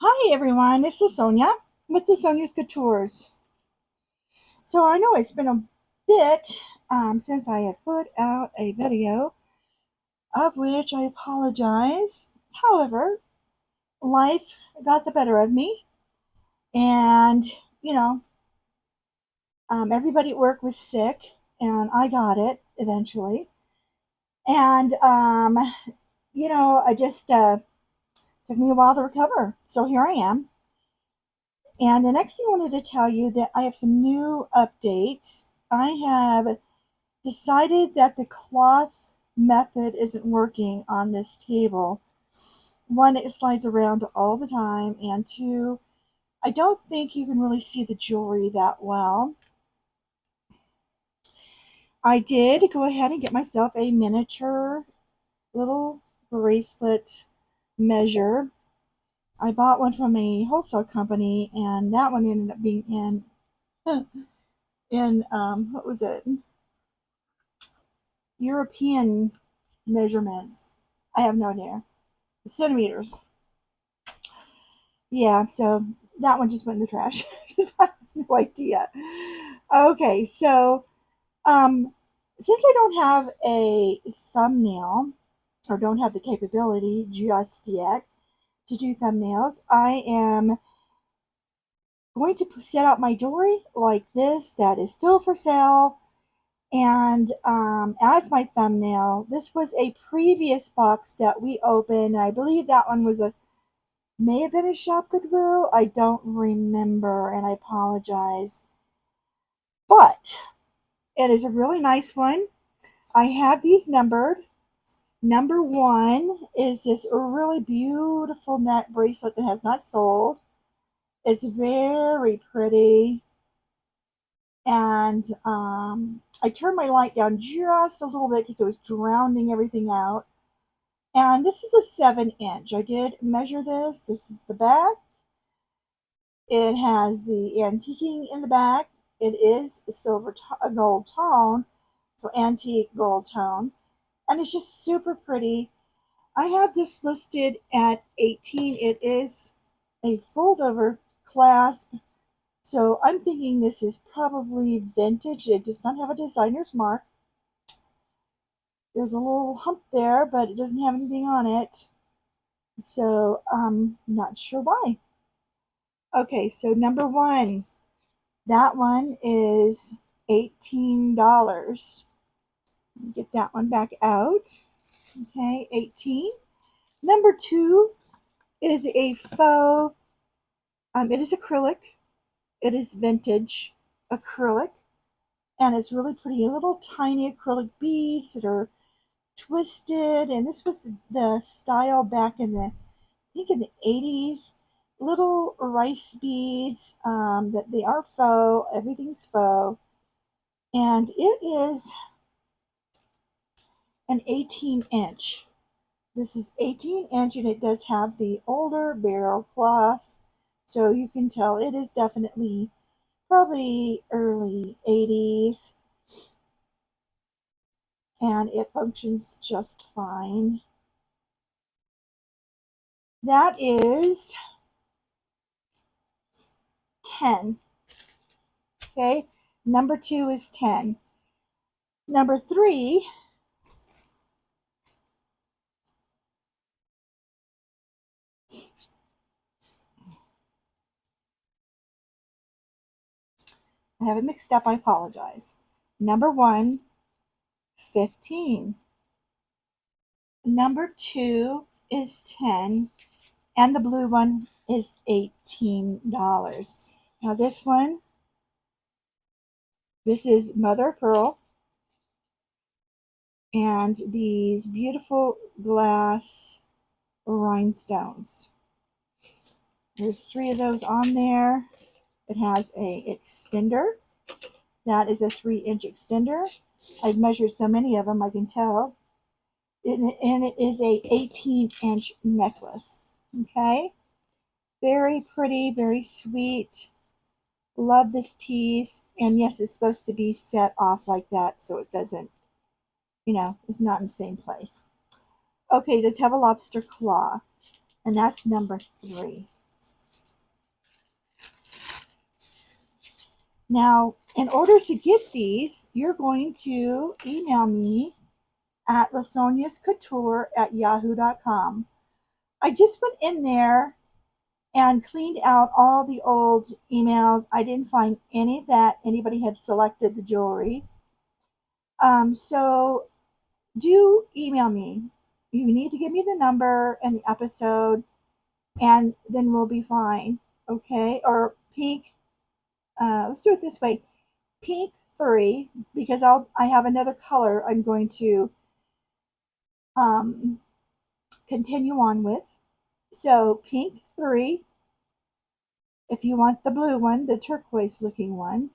Hi everyone, it's LaSonia with LaSonjasCoutures. So I know it's been a bit since I have put out a video, of which I apologize. However, life got the better of me, and you know, everybody at work was sick, and I got it eventually. And I just took me a while to recover. So here I am. And the next thing I wanted to tell you that I have some new updates. I have decided that the cloth method isn't working on this table. One, it slides around all the time, and two, I don't think you can really see the jewelry that well. I did go ahead and get myself a miniature little bracelet measure. I bought one from a wholesale company, and that one ended up being in what was it? European measurements. I have no idea. Centimeters. Yeah, so that one just went in the trash because I have no idea. Okay, so um, since I don't have a thumbnail or don't have the capability just yet to do thumbnails, I am going to set out my jewelry like this that is still for sale. And as my thumbnail, this was a previous box that we opened. I believe that one was a may have been a shop Goodwill. I don't remember, and I apologize. But it is a really nice one. I have these numbered. Number one is this really beautiful neck bracelet that has not sold. It's very pretty. And I turned my light down just a little bit because it was drowning everything out. And this is a 7 inch. I did measure this. This is the back. It has the antiquing in the back. It is a gold tone, so antique gold tone, and it's just super pretty. I have this listed at 18. It is a fold over clasp, so I'm thinking this is probably vintage. It does not have a designer's mark. There's a little hump there, but it doesn't have anything on it, so I'm not sure why. Okay, so number one, that one is $18. Get that one back out. Okay, 18. Number two is a faux, it is acrylic. It is vintage acrylic. And it's really pretty. Little tiny acrylic beads that are twisted. And this was the style back in I think in the 80s. Little rice beads that they are faux. Everything's faux. And it is an 18 inch. This is 18 inch, and it does have the older barrel cloth, so you can tell it is definitely probably early 80s, and it functions just fine. That is 10. Okay, number two is 10. Number three I have it mixed up, I apologize. Number one, 15. Number two is 10, and the blue one is $18. Now this one, this is mother of pearl, and these beautiful glass rhinestones. There's three of those on there. It has a extender. That is a 3 inch extender. I've measured so many of them, I can tell. And it is a 18 inch necklace. Okay, very pretty, very sweet. Love this piece. And yes, it's supposed to be set off like that so it doesn't, it's not in the same place. Okay, let's have a lobster claw. And that's number three. Now, in order to get these, you're going to email me at LaSonjasCouture@yahoo.com. I just went in there and cleaned out all the old emails. I didn't find any that anybody had selected the jewelry. So do email me. You need to give me the number and the episode, and then we'll be fine. Okay? Or pink. Let's do it this way. Pink 3, because I have another color I'm going to um, continue on with. So pink 3, if you want the blue one, the turquoise looking one,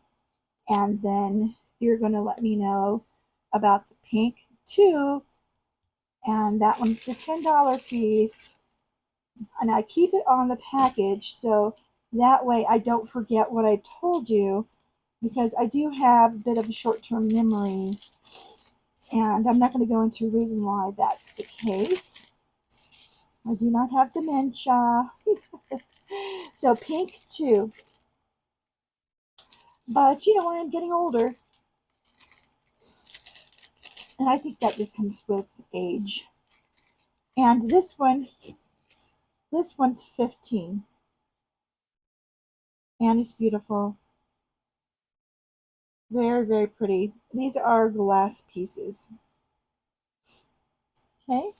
and then you're going to let me know about the pink 2, and that one's the $10 piece, and I keep it on the package so that way I don't forget what I told you, because I do have a bit of a short-term memory, and I'm not going to go into a reason why that's the case. I do not have dementia. So pink 2. But you know, I'm getting older, and I think that just comes with age. And this one's 15, and it's beautiful. Very, very pretty. These are glass pieces. Okay,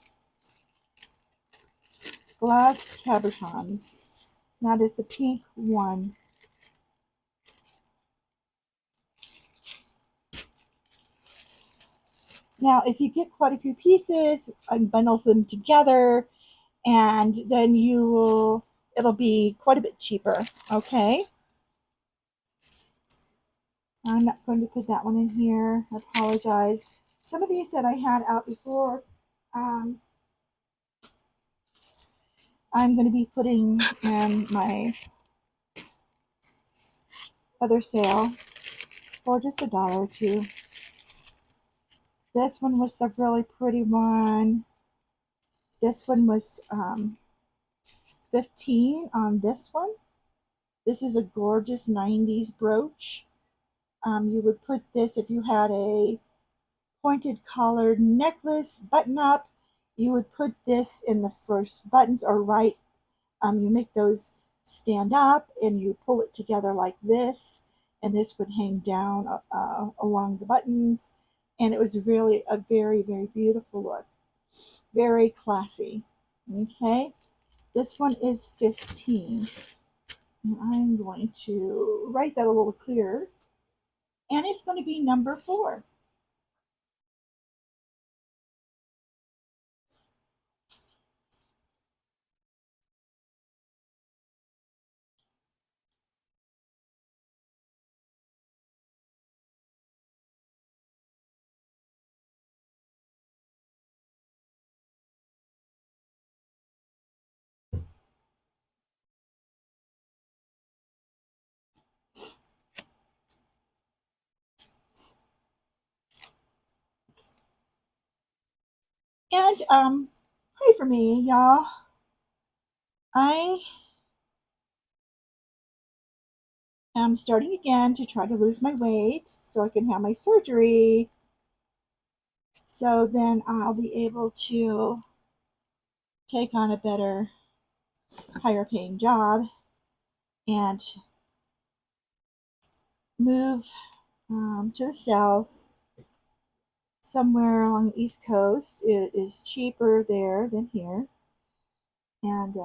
glass cabochons. That is the pink one. Now, if you get quite a few pieces, I bundle them together, and then it'll be quite a bit cheaper. Okay. I'm not going to put that one in here. I apologize. Some of these that I had out before, um, I'm going to be putting in my other sale for just $1 or $2. This one was the really pretty one. This one was 15 on this one. This is a gorgeous 90s brooch. You would put this if you had a pointed collared necklace button up. You would put this in the first buttons, or right. You make those stand up and you pull it together like this, and this would hang down along the buttons, and it was really a very, very beautiful look. Very classy. Okay, this one is 15. And I'm going to write that a little clearer, and it's going to be number 4. And pray for me, y'all. I am starting again to try to lose my weight so I can have my surgery. So then I'll be able to take on a better, higher paying job and move to the south, somewhere along the East Coast. It is cheaper there than here. And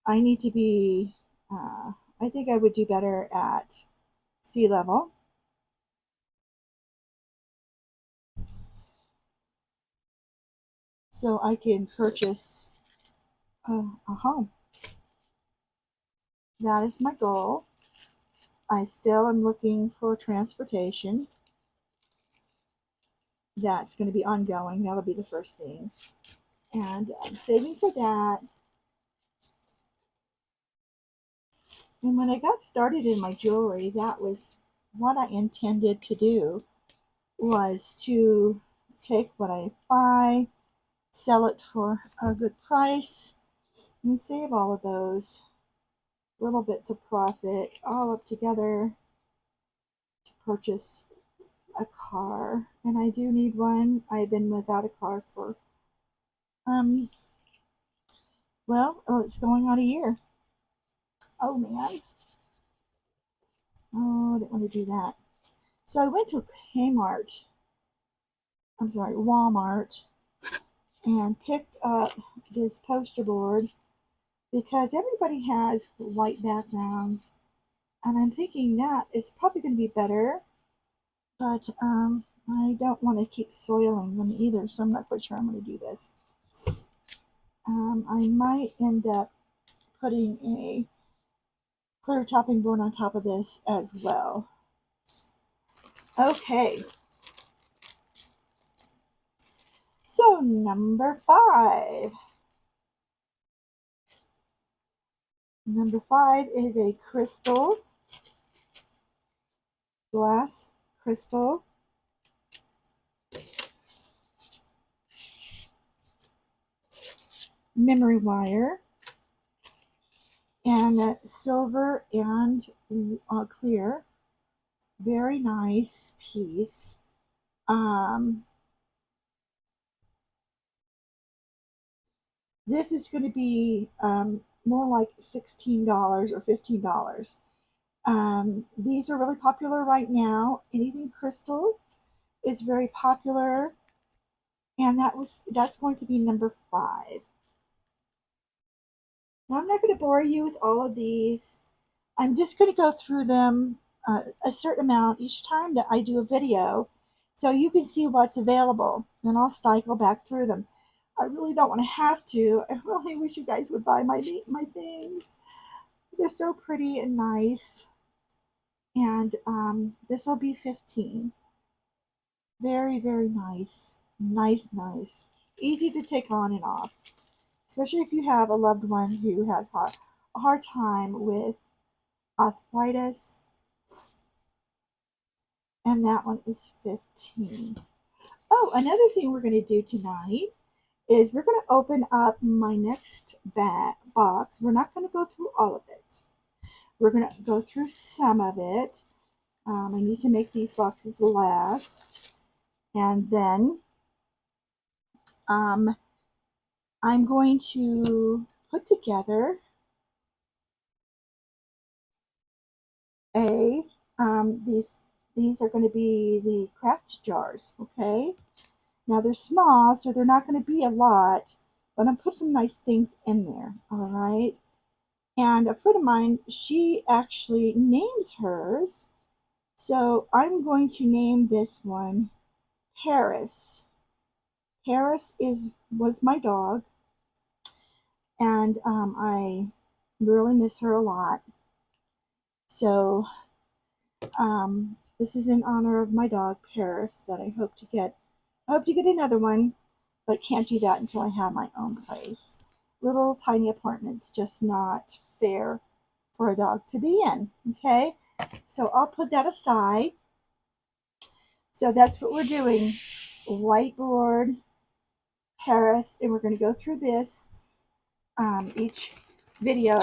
I need to be, I think I would do better at sea level. So I can purchase a home. That is my goal. I still am looking for transportation. That's going to be ongoing. That'll be the first thing. And I'm saving for that. And when I got started in my jewelry, that was what I intended to do, was to take what I buy, sell it for a good price, and save all of those. little bits of profit all up together to purchase a car. And I do need one. I've been without a car for, um, well, oh, it's going on a year. Oh man. Oh, I didn't want to do that. So I went to Walmart, and picked up this poster board because everybody has white backgrounds. And I'm thinking that is probably going to be better, but I don't want to keep soiling them either, so I'm not quite sure I'm going to do this. I might end up putting a clear topping board on top of this as well. Okay, so number 5. Number 5 is a glass crystal memory wire, and silver and clear. Very nice piece. This is going to be more like $16 or $15. These are really popular right now. Anything crystal is very popular, and that's going to be number 5. Now I'm not going to bore you with all of these. I'm just going to go through them a certain amount each time that I do a video, so you can see what's available. Then I'll cycle back through them. I really don't want to have to. I really wish you guys would buy my things. They're so pretty and nice. And this will be 15. Very, very nice. Nice. Easy to take on and off, especially if you have a loved one who has a hard time with arthritis. And that one is 15. Oh, another thing we're going to do tonight is we're going to open up my next box. We're not going to go through all of it. We're going to go through some of it. I need to make these boxes last. And then I'm going to put together these are going to be the craft jars, okay? Now they're small, so they're not going to be a lot, but I'm going to put some nice things in there, all right? And a friend of mine, she actually names hers. So I'm going to name this one Paris. Paris was my dog, and I really miss her a lot. So this is in honor of my dog Paris that I hope to get. I hope to get another one, but can't do that until I have my own place. Little tiny apartments, just not fair for a dog to be in. Okay, so I'll put that aside. So that's what we're doing. Whiteboard, Paris, and we're going to go through this each video,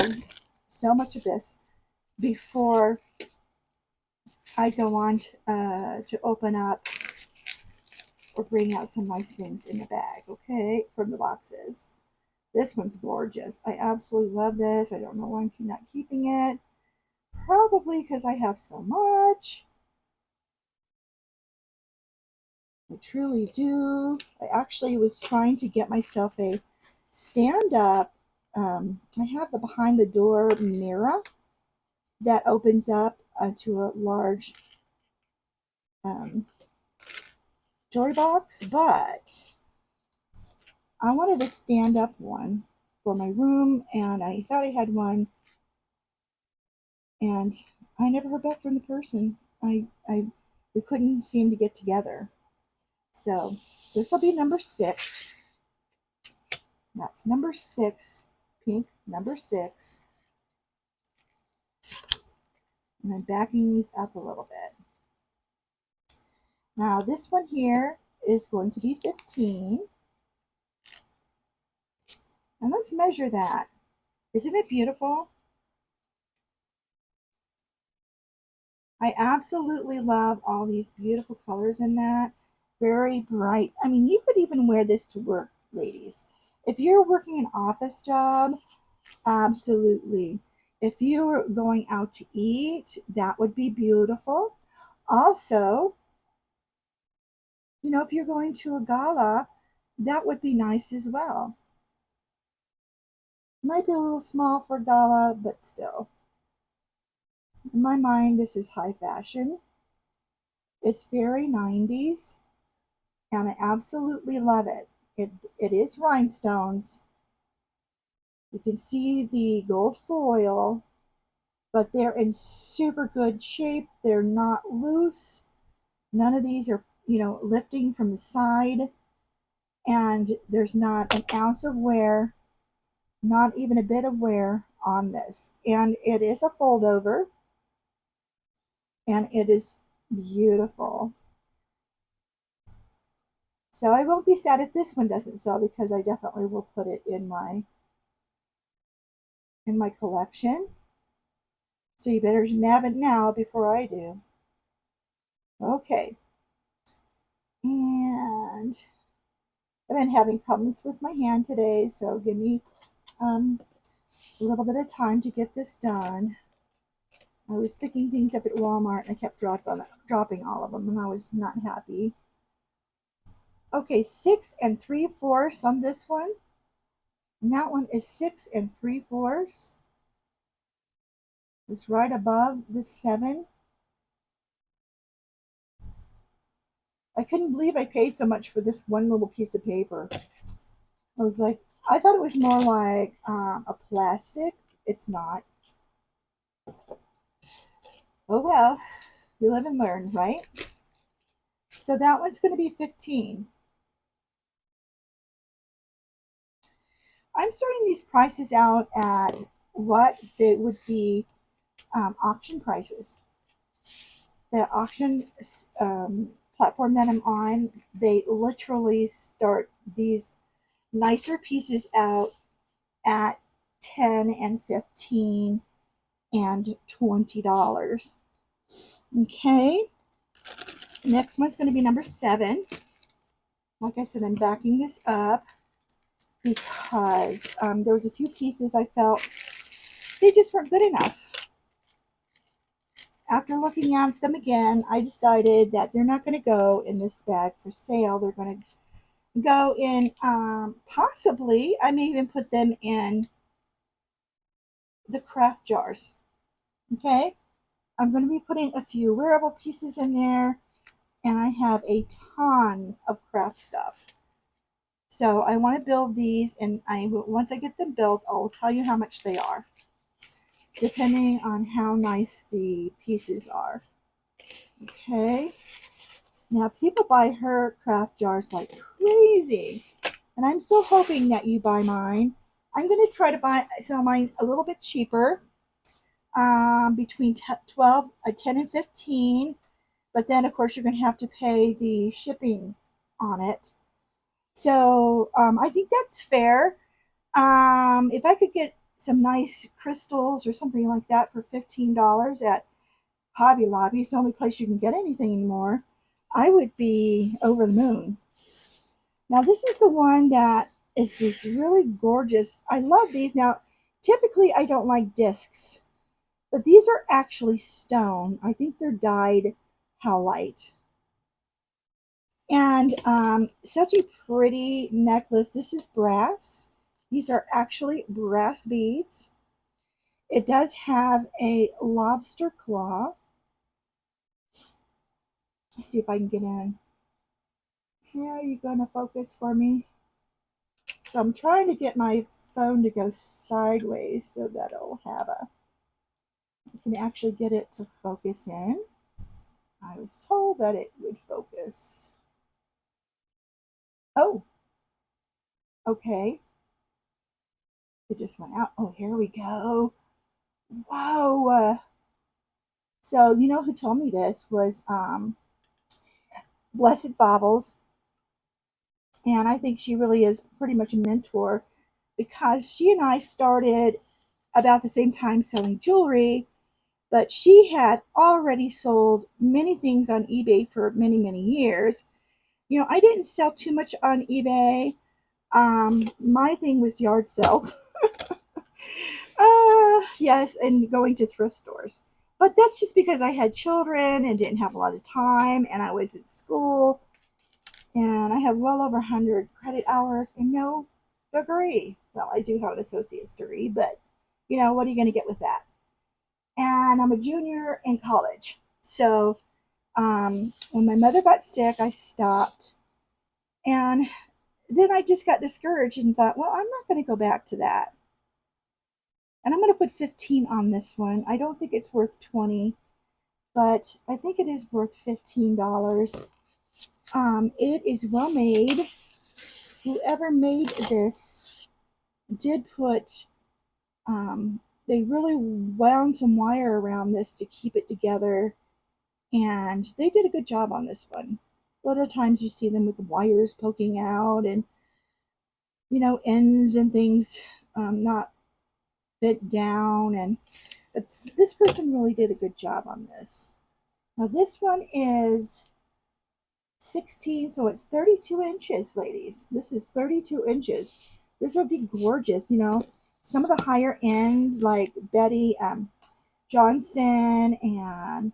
so much of this, before I go on to open up or bring out some nice things in the bag, okay, from the boxes. This one's gorgeous. I absolutely love this. I don't know why I'm not keeping it. Probably because I have so much. I truly do. I actually was trying to get myself a stand-up. I have the behind the door mirror that opens up to a large jewelry box, but I wanted a stand-up one for my room, and I thought I had one, and I never heard back from the person. We couldn't seem to get together. So this will be number 6. That's number 6, pink number 6. And I'm backing these up a little bit. Now this one here is going to be 15. And let's measure that. Isn't it beautiful? I absolutely love all these beautiful colors in that. Very bright. I mean, you could even wear this to work, ladies. If you're working an office job, absolutely. If you're going out to eat, that would be beautiful. Also, if you're going to a gala, that would be nice as well. Might be a little small for gala, but still. In my mind, this is high fashion. It's very 90s, and I absolutely love it. It is rhinestones. You can see the gold foil, but they're in super good shape. They're not loose. None of these are, lifting from the side, and there's not an ounce of wear, not even a bit of wear on this. And it is a fold over, and it is beautiful. So I won't be sad if this one doesn't sell, because I definitely will put it in my collection. So you better nab it now before I do. Okay. And I've been having problems with my hand today, so give me a little bit of time to get this done. I was picking things up at Walmart and I kept dropping all of them, and I was not happy. Okay, 6 3/4 on this one. And that one is 6 3/4. It's right above the 7. I couldn't believe I paid so much for this one little piece of paper. I was like, I thought it was more like a plastic. It's not. Oh well, you live and learn, right? So that one's going to be 15. I'm starting these prices out at what they would be auction prices. The auction platform that I'm on, they literally start these nicer pieces out at 10 and 15 and $20. Okay, next one's going to be number 7. Like I said, I'm backing this up because there was a few pieces I felt they just weren't good enough. After looking at them again, I decided that they're not going to go in this bag for sale. They're going to go in, possibly, I may even put them in the craft jars. Okay, I'm going to be putting a few wearable pieces in there, and I have a ton of craft stuff. So I want to build these, and once I get them built, I'll tell you how much they are, depending on how nice the pieces are. Okay. Now people buy her craft jars like crazy, and I'm so hoping that you buy mine. I'm going to try to sell mine a little bit cheaper, between 10 and 15. But then, of course, you're going to have to pay the shipping on it. So I think that's fair. If I could get some nice crystals or something like that for $15 at Hobby Lobby, it's the only place you can get anything anymore, I would be over the moon. Now, this is the one that is this really gorgeous. I love these. Now, typically, I don't like discs, but these are actually stone. I think they're dyed howlite. And such a pretty necklace. This is brass. These are actually brass beads. It does have a lobster claw. Let's see if I can get in. Yeah, are you going to focus for me? So I'm trying to get my phone to go sideways so that it'll have I can actually get it to focus in. I was told that it would focus. Oh, okay. It just went out. Oh, here we go. Whoa. So you know who told me this was Blessed Baubles, and I think she really is pretty much a mentor, because she and I started about the same time selling jewelry, but she had already sold many things on eBay for many, many years. You know, I didn't sell too much on eBay. My thing was yard sales. Yes, and going to thrift stores. But that's just because I had children and didn't have a lot of time, and I was in school, and I have well over 100 credit hours and no degree. Well, I do have an associate's degree, but you know, what are you going to get with that? And I'm a junior in college. So when my mother got sick, I stopped. And then I just got discouraged and thought, well, I'm not going to go back to that. And I'm going to put 15 on this one. I don't think it's worth 20, but I think it is worth $15. It is well made. Whoever made this did put, they really wound some wire around this to keep it together, and they did a good job on this one. A lot of times you see them with the wires poking out and, you know, ends and things not bit down, and this person really did a good job on this. Now this one is 16, so it's 32 inches, ladies. This is 32 inches. This would be gorgeous, you know. Some of the higher ends, like Betty Johnson and,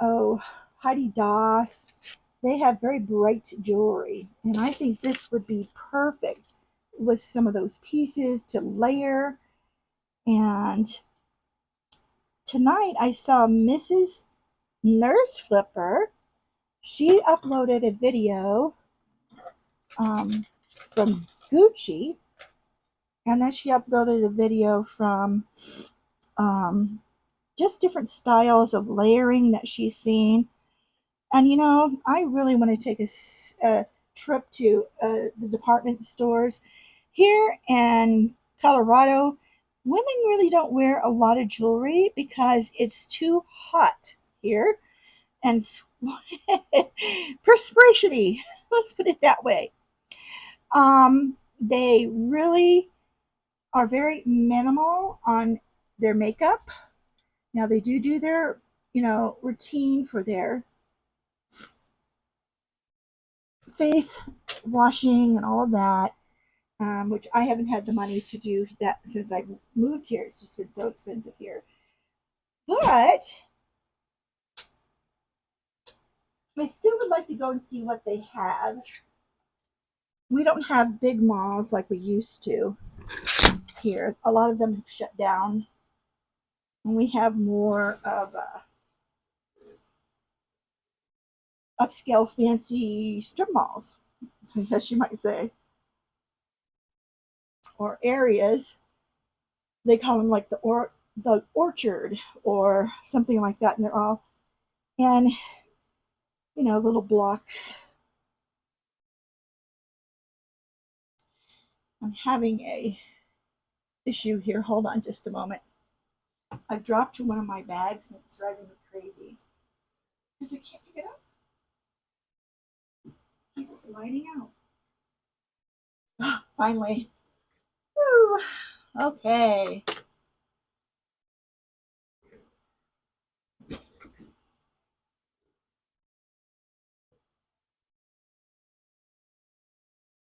oh, Heidi Doss, they have very bright jewelry. And I think this would be perfect with some of those pieces to layer. And tonight I saw Mrs. Nurse Flipper. She uploaded a video from Gucci, and then she uploaded a video from just different styles of layering that she's seen. And you know, I really want to take a trip to the department stores here in Colorado. Women really don't wear a lot of jewelry because it's too hot here and perspiration-y. Let's put it that way. They really are very minimal on their makeup. Now they do their, you know, routine for their face washing and all of that, which I haven't had the money to do that since I moved here. It's just been so expensive here. But I still would like to go and see what they have. We don't have big malls like we used to here. A lot of them have shut down. And we have more of upscale, fancy strip malls, I guess you might say, or areas. They call them like the orchard or something like that, and they're all, and you know, little blocks. I'm having a issue here. Hold on just a moment. I've dropped one of my bags and it's driving me crazy because I can't pick it up. It keeps sliding out. Finally. Woo. Okay.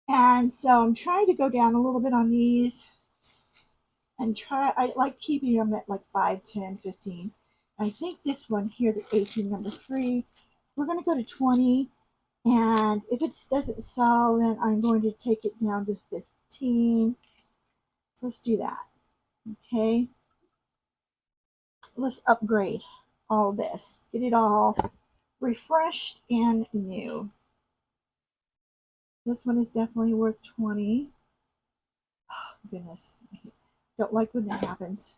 And so I'm trying to go down a little bit on these and try, I like keeping them at like 5, 10, 15. I think this one here, the 18, number 3, we're going to go to 20. And if it doesn't sell, then I'm going to take it down to 15. So let's do that. Okay. Let's upgrade all this. Get it all refreshed and new. This one is definitely worth 20. Oh, goodness. I don't like when that happens.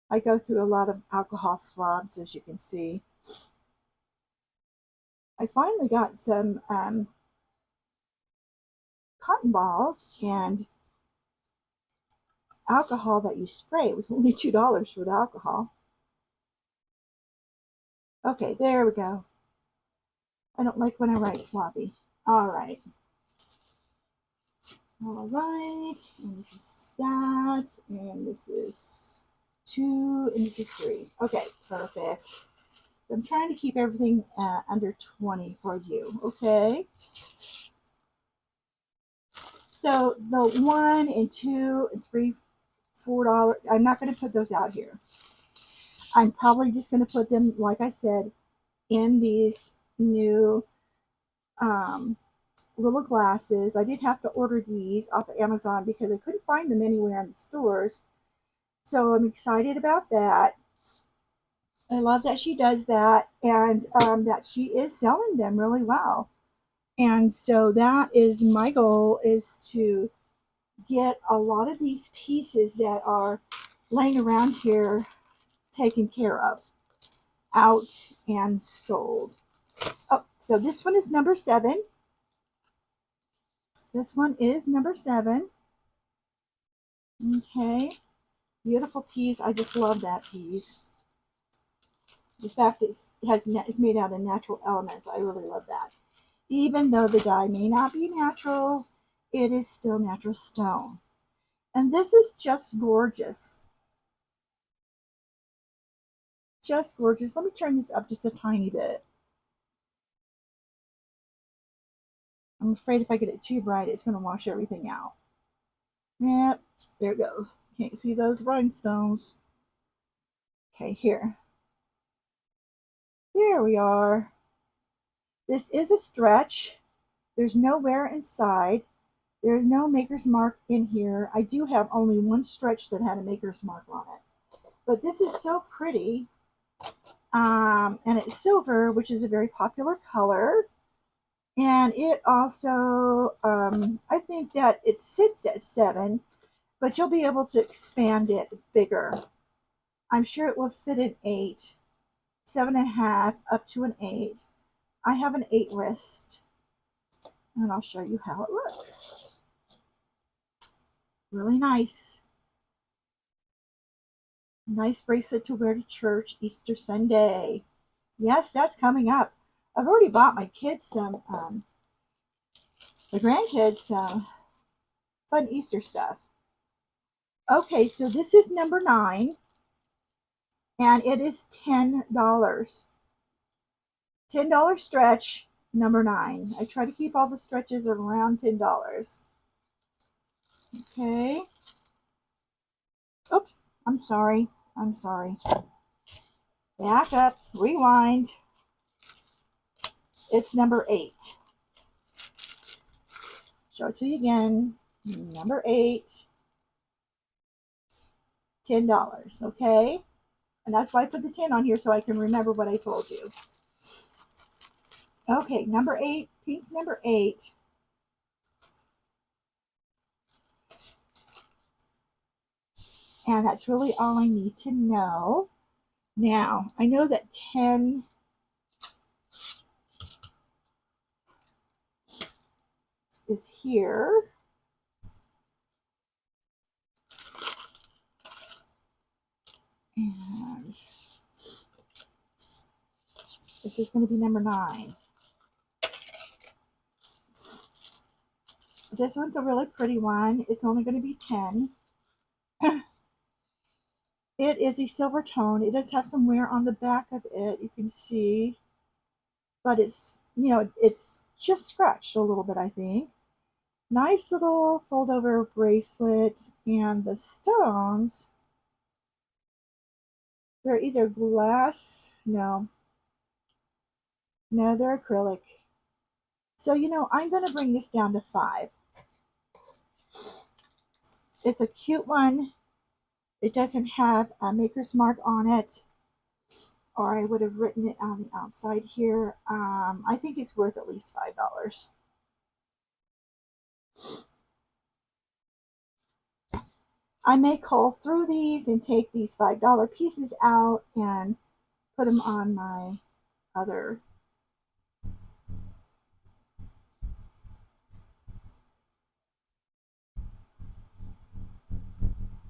I go through a lot of alcohol swabs, as you can see. I finally got some cotton balls and alcohol that you spray. It was only $2 for the alcohol. Okay, there we go. I don't like when I write sloppy. All right. All right, and this is that, and this is 2, and this is 3. Okay, perfect. So I'm trying to keep everything under 20 for you, okay? So the 1 and 2 and 3, $4, I'm not going to put those out here. I'm probably just going to put them, like I said, in these new little glasses. I did have to order these off of Amazon because I couldn't find them anywhere in the stores. So I'm excited about that. I love that she does that, and that she is selling them really well. And so that is my goal, is to get a lot of these pieces that are laying around here taken care of, out and sold. Oh, so this one is number 7. This one is number 7. Okay, beautiful piece. I just love that piece. The fact it's made out of natural elements, I really love that. Even though the dye may not be natural, it is still natural stone. And this is just gorgeous. Just gorgeous. Let me turn this up just a tiny bit. I'm afraid if I get it too bright, it's going to wash everything out. Yep, there it goes. Can't see those rhinestones. Okay, here. There we are. This is a stretch. There's no wear inside. There's no maker's mark in here. I do have only one stretch that had a maker's mark on it. But this is so pretty. And it's silver, which is a very popular color. And it also, I think that it sits at 7, but you'll be able to expand it bigger. I'm sure it will fit an 8, 7.5, up to an 8. I have an 8 wrist, and I'll show you how it looks. Really nice. Nice bracelet to wear to church Easter Sunday. Yes, that's coming up. I've already bought my kids some, the grandkids some fun Easter stuff. Okay, so this is number 9, and it is $10. $10 stretch, number 9. I try to keep all the stretches around $10. Okay. Oops, I'm sorry. I'm sorry. Back up, rewind. It's number 8. Show it to you again. Number 8. $10, okay? And that's why I put the 10 on here, so I can remember what I told you. Okay, number 8, pink number 8. And that's really all I need to know. Now, I know that 10 is here. And this is going to be number 9. This one's a really pretty one. It's only going to be 10. It is a silver tone. It does have some wear on the back of it, you can see. But it's, it's just scratched a little bit, I think. Nice little fold over bracelet. And the stones, they're either glass. No, they're acrylic. So, I'm going to bring this down to 5. It's a cute one. It doesn't have a maker's mark on it, or I would have written it on the outside here. I think it's worth at least $5. I may cull through these and take these $5 pieces out and put them on my other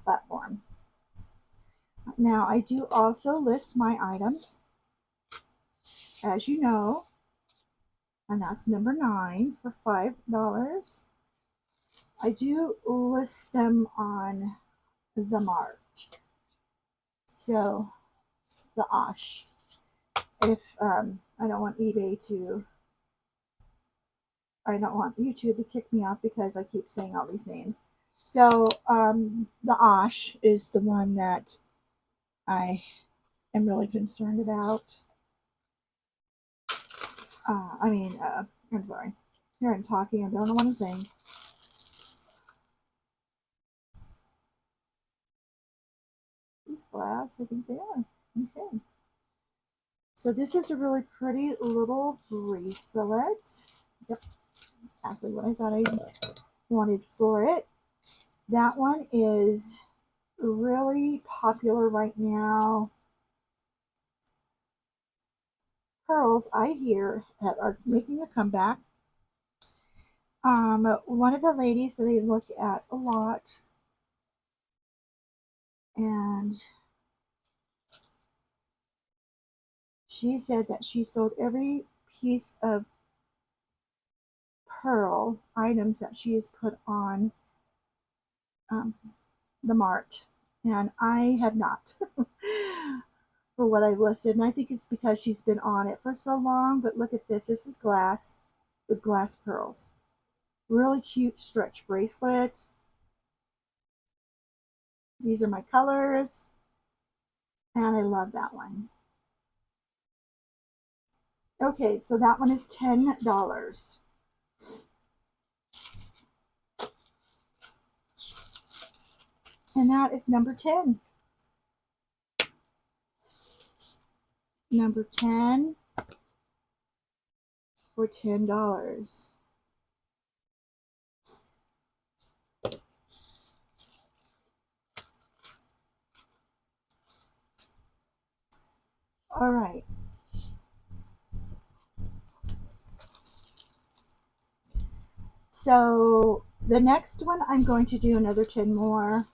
platform. Now, I do also list my items, as you know, and that's number 9 for $5. I do list them on the Mart. So the Osh. If I don't want YouTube to kick me off because I keep saying all these names. So the Osh is the one that I am really concerned about. I'm sorry. Here I'm talking. I don't know what I'm saying. These glass, I think they are. Okay. So this is a really pretty little bracelet. Yep, exactly what I thought I wanted for it. That one is really popular right now. Pearls, I hear, that are making a comeback. One of the ladies that I look at a lot, and she said that she sold every piece of pearl items that she has put on um, the Mart, and I have not for what I've listed. And I think it's because she's been on it for so long. But look at this. This is glass with glass pearls. Really cute stretch bracelet. These are my colors, and I love that one. Okay, so that one is $10. And that is number 10. Number 10 for $10. All right. So the next one, I'm going to do another 10 more,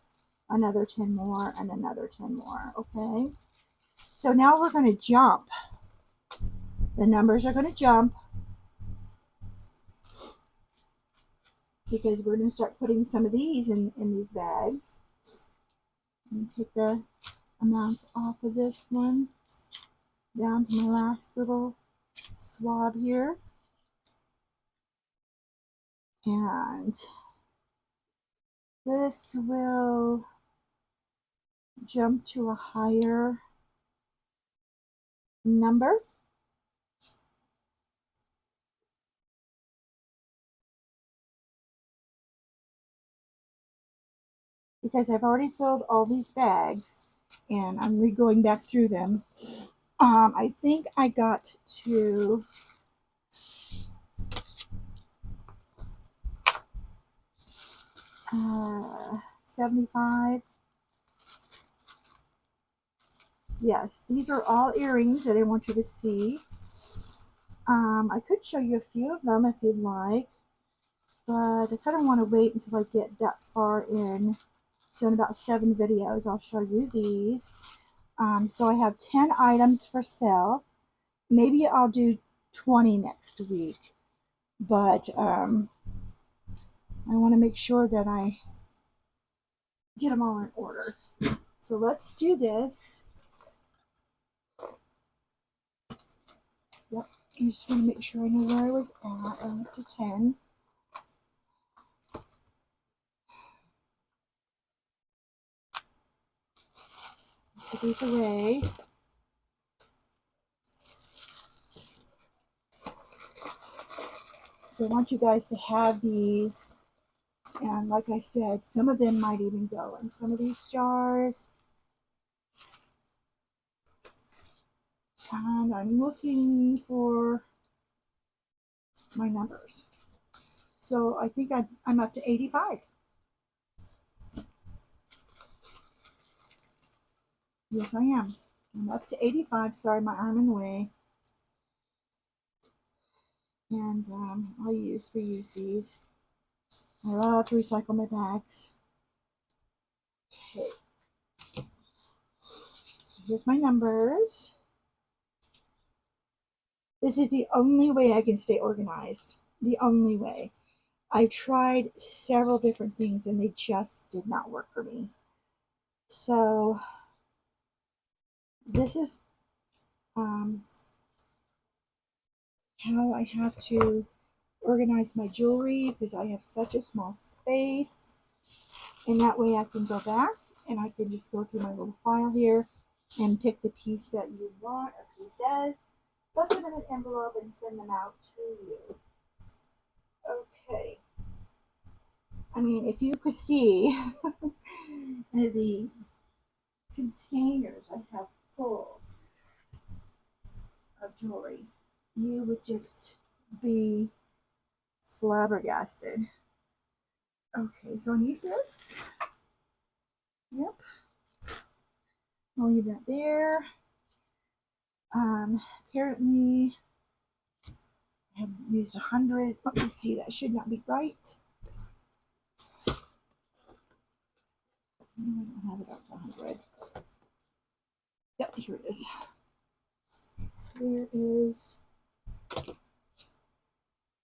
another 10 more, and another 10 more, okay? So now we're going to jump. The numbers are going to jump because we're going to start putting some of these in these bags. And take the amounts off of this one down to my last little swab here. And this will jump to a higher number. Because I've already filled all these bags and I'm going back through them. I think I got to 75. Yes, these are all earrings that I want you to see. I could show you a few of them if you'd like, but I kind of want to wait until I get that far in. So in about 7 videos, I'll show you these. So I have 10 items for sale. Maybe I'll do 20 next week, but I want to make sure that I get them all in order. So let's do this. Yep, I just want to make sure I know where I was at. I went to 10. Put these away. So I want you guys to have these. And like I said, some of them might even go in some of these jars. And I'm looking for my numbers. So I think I'm up to 85. Yes, I am. I'm up to 85. Sorry, my arm in the way. And I'll reuse these. I love to recycle my bags. Okay. So here's my numbers. This is the only way I can stay organized. The only way. I've tried several different things and they just did not work for me. So this is um, how I have to organize my jewelry because I have such a small space. And that way I can go back and I can just go through my little file here and pick the piece that you want or pieces, put them in an envelope and send them out to you. Okay. I mean, if you could see the containers I have full of jewelry, you would just be flabbergasted. Okay, so I need this. Yep. I'll leave that there. Apparently, I have used 100. Let me see, that should not be right. No, I don't have it up to 100. Yep, here it is. There is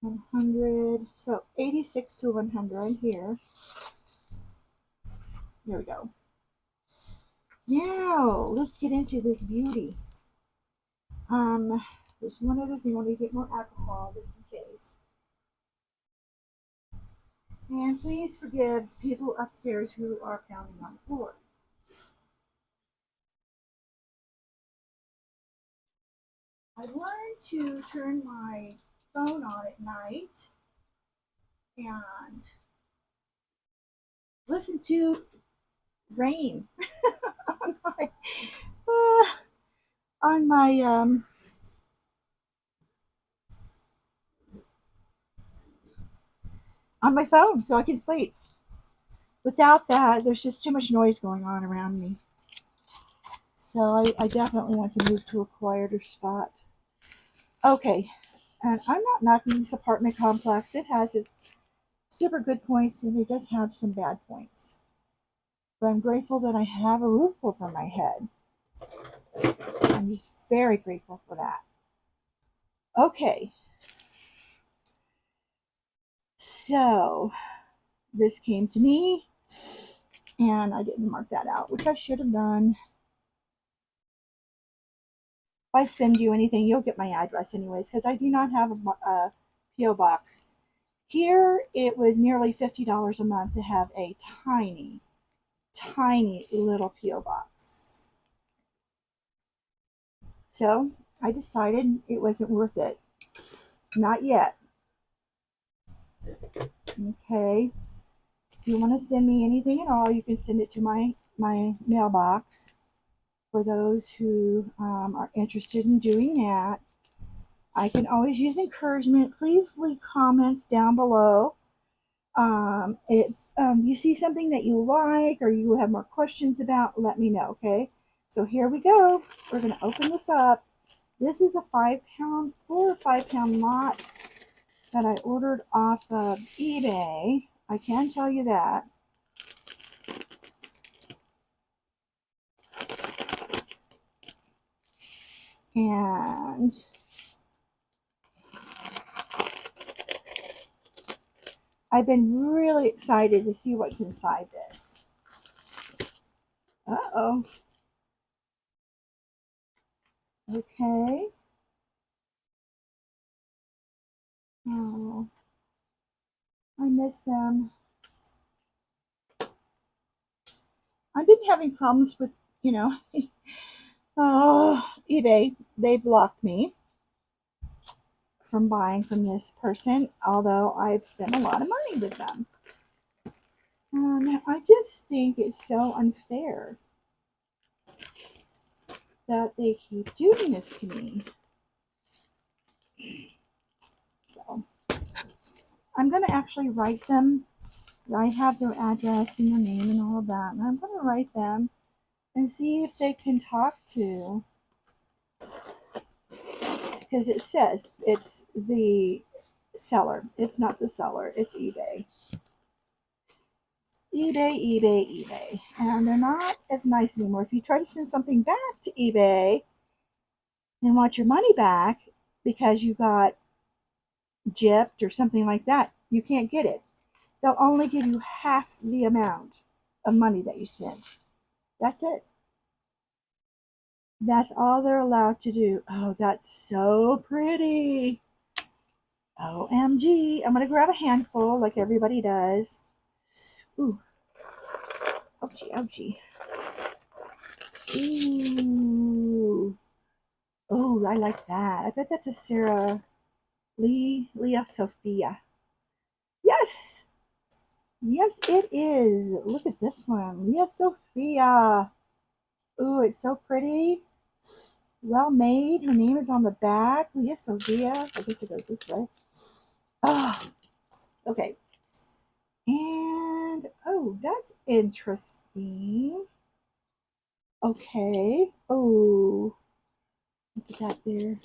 100. So 86 to 100 here. There we go. Now, let's get into this beauty. There's one other thing. I want to get more alcohol just in case. And please forgive people upstairs who are pounding on the floor. I learned to turn my phone on at night and listen to rain on my uh, on my on my phone so I can sleep. Without that, there's just too much noise going on around me. So I definitely want to move to a quieter spot. Okay, and I'm not knocking this apartment complex. It has its super good points and it does have some bad points. But I'm grateful that I have a roof over my head. I'm just very grateful for that. Okay, so this came to me and I didn't mark that out, which I should have done. If I send you anything, you'll get my address anyways, because I do not have a P.O. box. Here, it was nearly $50 a month to have a tiny, tiny little P.O. box. So I decided it wasn't worth it. Not yet. Okay. If you want to send me anything at all, you can send it to my mailbox. For those who are interested in doing that, I can always use encouragement. Please leave comments down below. If you see something that you like or you have more questions about, let me know, okay? So here we go. We're going to open this up. This is a 4 or 5 pound lot that I ordered off of eBay. I can tell you that. And I've been really excited to see what's inside this. Uh-oh. Okay. Oh, I miss them. I've been having problems with, eBay. They blocked me from buying from this person, although I've spent a lot of money with them. I just think it's so unfair that they keep doing this to me. So I'm going to actually write them. I have their address and their name and all of that, and I'm going to write them and see if they can talk to, because it says it's the seller. It's not the seller, it's eBay. eBay. And they're not as nice anymore. If you try to send something back to eBay and want your money back because you got gypped or something like that, You can't get it. They'll only give you half the amount of money that you spent. That's it. That's all they're allowed to do. Oh, that's so pretty. OMG. I'm going to grab a handful like everybody does. Ooh. Ouchie, ouchie. Ooh. Oh, I like that. I bet that's a Leah Sophia. Yes. Yes, it is. Look at this one. Leah Sophia. Ooh, it's so pretty. Well made. Her name is on the back. Leah Sophia. I guess it goes this way. Oh, okay. And, oh, that's interesting. Okay. Oh, look at that there.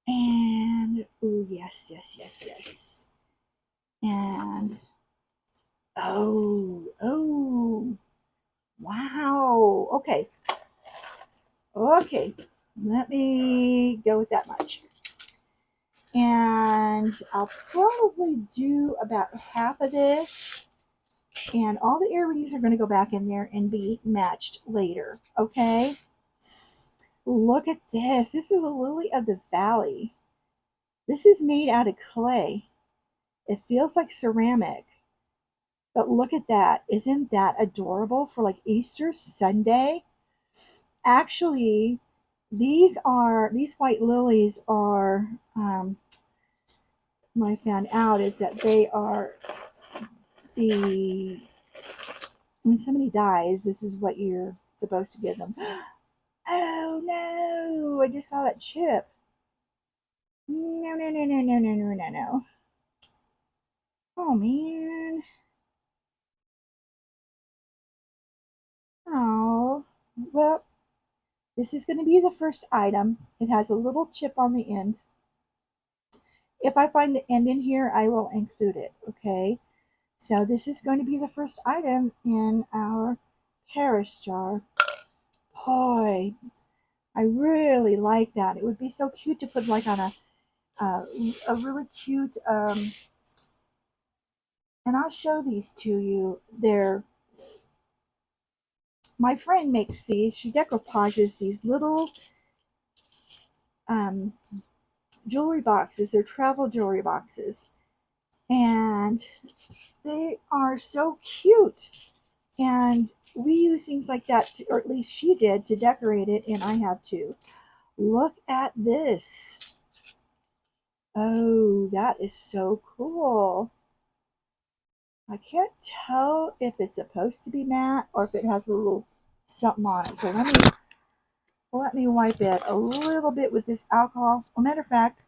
And, oh, yes, yes, yes, yes. And, oh, wow. Okay. Okay. Let me go with that much. And I'll probably do about half of this. And all the earrings are going to go back in there and be matched later. Okay. Look at this. This is a lily of the valley. This is made out of clay. It feels like ceramic. But look at that. Isn't that adorable for like Easter Sunday? Actually, these white lilies are, what I found out is that they are when somebody dies, this is what you're supposed to give them. Oh no, I just saw that chip. No, no, no, no, no, no, no, no, no. Oh man. Oh, well, this is going to be the first item. It has a little chip on the end. If I find the end in here, I will include it, okay? So this is going to be the first item in our Paris jar. Boy, I really like that. It would be so cute to put like on a really cute, and I'll show these to you. My friend makes these. She decoupages these little um, jewelry boxes. They're travel jewelry boxes. And they are so cute. And we use things like that, or at least she did, to decorate it, and I have too. Look at this. Oh, that is so cool. I can't tell if it's supposed to be matte or if it has a little something on it. So let me wipe it a little bit with this alcohol. Well, matter of fact,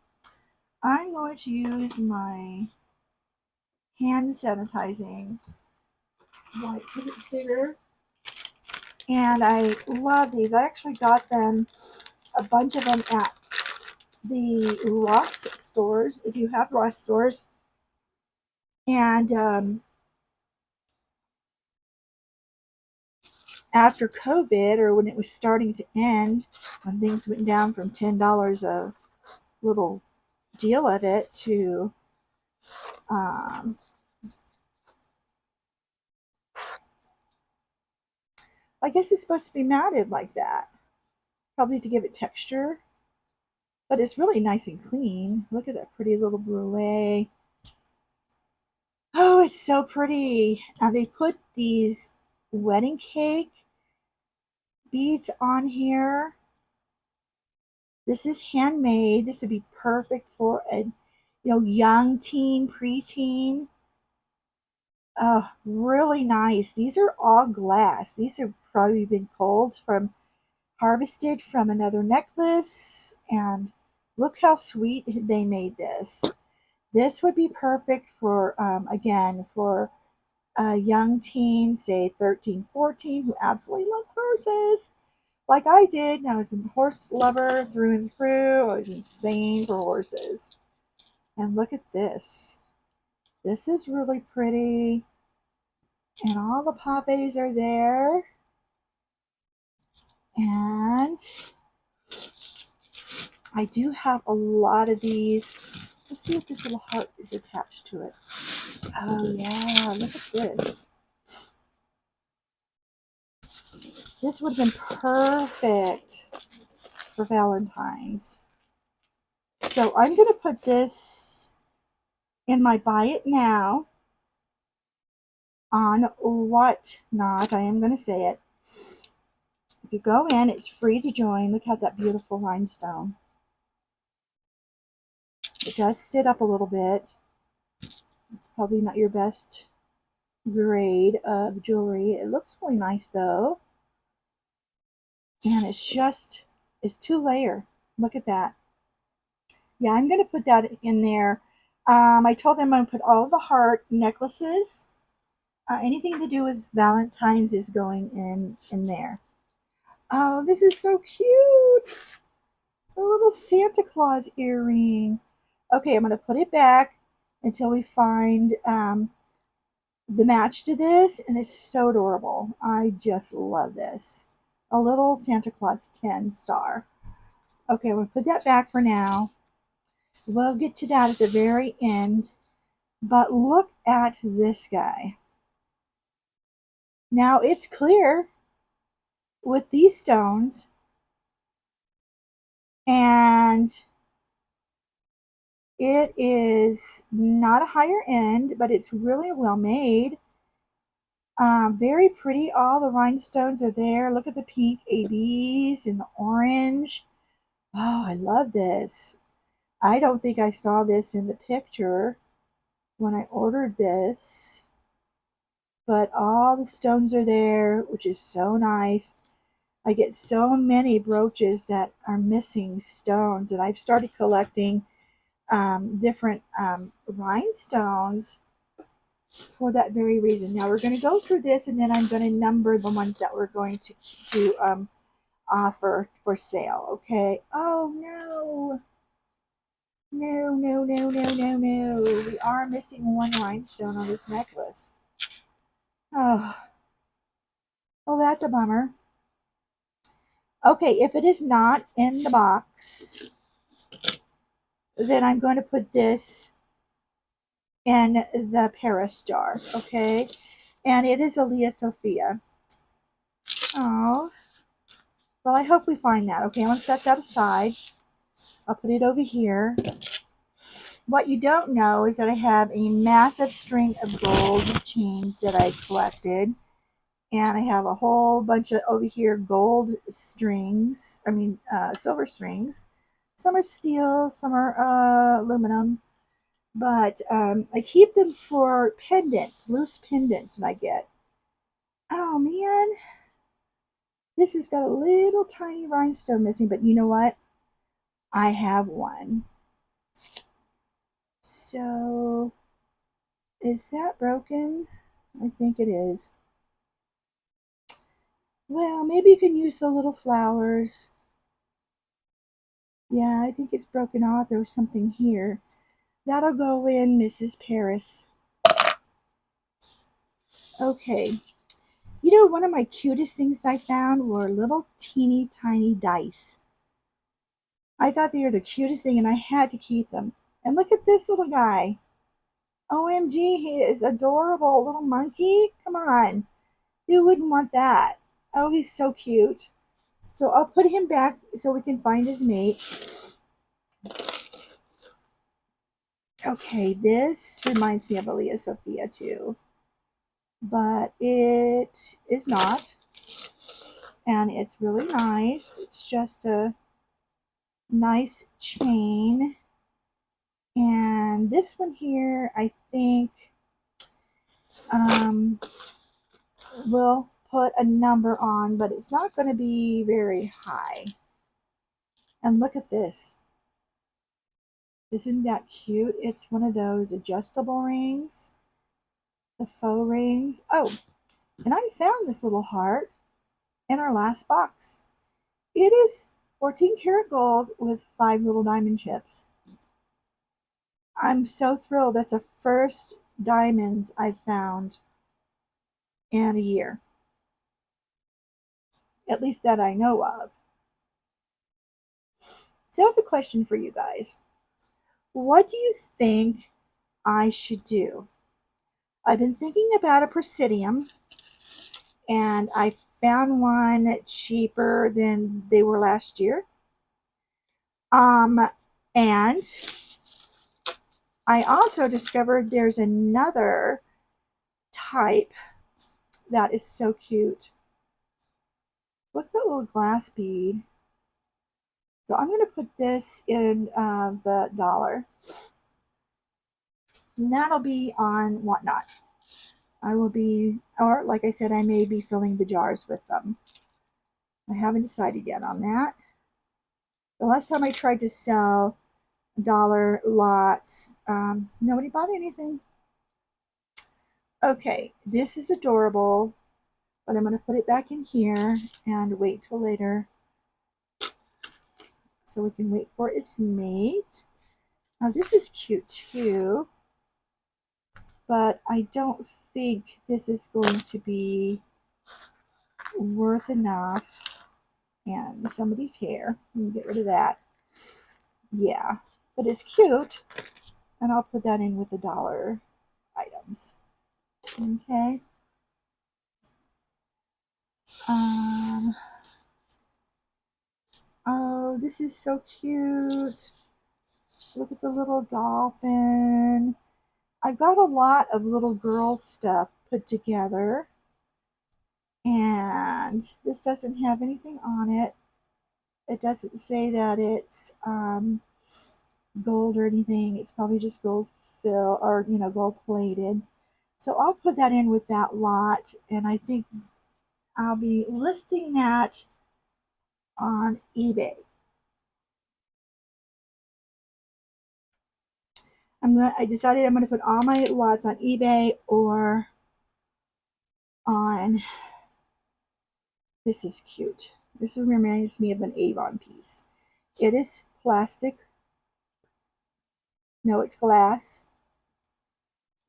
I'm going to use my hand sanitizing wipe because it's bigger. And I love these. I actually got them, a bunch of them, at the Ross stores, if you have Ross stores. And after COVID, or when it was starting to end, when things went down from $10 a little deal of it to I guess it's supposed to be matted like that, probably to give it texture, but it's really nice and clean. Look at that pretty little brulee. Oh, it's so pretty. And they put these wedding cake beads on here. This is handmade. This would be perfect for a young teen, preteen. Oh, really nice. These are all glass. These have probably been harvested from another necklace. And look how sweet they made this. This would be perfect for, again, for a young teen, say 13, 14, who absolutely love horses. Like I did. I was a horse lover through and through. I was insane for horses. And look at this. This is really pretty. And all the poppies are there. And I do have a lot of these. Let's see if this little heart is attached to it. Oh yeah, look at this. This would have been perfect for Valentine's. So I'm going to put this in my Buy It Now on Whatnot. I am going to say it. If you go in, it's free to join. Look at that beautiful rhinestone. It does sit up a little bit. It's probably not your best grade of jewelry. It looks really nice though. And it's 2-layer. Look at that. Yeah, I'm going to put that in there. I told them I'm going to put all the heart necklaces. Anything to do with Valentine's is going in there. Oh, this is so cute. A little Santa Claus earring. Okay, I'm going to put it back until we find the match to this, and it's so adorable. I just love this. A little Santa Claus 10 star. Okay, I'm going to put that back for now. We'll get to that at the very end. But look at this guy. Now it's clear with these stones, and it is not a higher end, but it's really well made. Very pretty. All the rhinestones are there. Look at the pink ABs and the orange. Oh, I love this. I don't think I saw this in the picture when I ordered this, but all the stones are there, which is so nice. I get so many brooches that are missing stones, and I've started collecting different rhinestones for that very reason. Now we're going to go through this, and then I'm going to number the ones that we're going to offer for sale. Okay. Oh no. No, no, no, no, no, no. We are missing one rhinestone on this necklace. Oh, well, that's a bummer. Okay, if it is not in the box, then I'm going to put this in the Paris jar, okay? And it is Aaliyah Sophia. Oh, well, I hope we find that. Okay, I'm going to set that aside. I'll put it over here. What you don't know is that I have a massive string of gold chains that I collected. And I have a whole bunch of over here gold strings. Silver strings. Some are steel, some are aluminum. But I keep them for pendants, loose pendants that I get. Oh man, this has got a little tiny rhinestone missing, but you know what? I have one. So, is that broken? I think it is. Well, maybe you can use the little flowers. Yeah, I think it's broken off. There was something here. That'll go in Mrs. Paris. Okay. You know, one of my cutest things I found were little teeny tiny dice. I thought they were the cutest thing, and I had to keep them. And look at this little guy. OMG, he is adorable. Little monkey. Come on. Who wouldn't want that? Oh, he's so cute. So I'll put him back so we can find his mate. Okay, this reminds me of Aaliyah Sophia too. But it is not. And it's really nice. It's just a nice chain. And this one here, I think we'll put a number on, but it's not going to be very high. And look at this. Isn't that cute? It's one of those adjustable rings, the faux rings. Oh, and I found this little heart in our last box. It is 14 karat gold with 5 little diamond chips. I'm so thrilled. That's the first diamonds I've found in a year. At least that I know of. So I have a question for you guys. What do you think I should do? I've been thinking about a Presidium, and I found one cheaper than they were last year. And I also discovered there's another type that is so cute. Look at that little glass bead. So I'm going to put this in the dollar. And that'll be on Whatnot. I will be, or like I said, I may be filling the jars with them. I haven't decided yet on that. The last time I tried to sell dollar lots, nobody bought anything. Okay, this is adorable, but I'm going to put it back in here and wait till later so we can wait for its mate. Now this is cute too, but I don't think this is going to be worth enough. And somebody's hair, let me get rid of that. Yeah, but it's cute, and I'll put that in with the dollar items. Okay. Um, oh, this is so cute. Look at the little dolphin. I've got a lot of little girl stuff put together, and this doesn't have anything on it. It doesn't say that it's gold or anything. It's probably just gold fill, or gold plated. So I'll put that in with that lot, and I think I'll be listing that on eBay. I decided I'm gonna put all my lots on eBay or on. This is cute. This reminds me of an Avon piece. It is plastic. No, it's glass.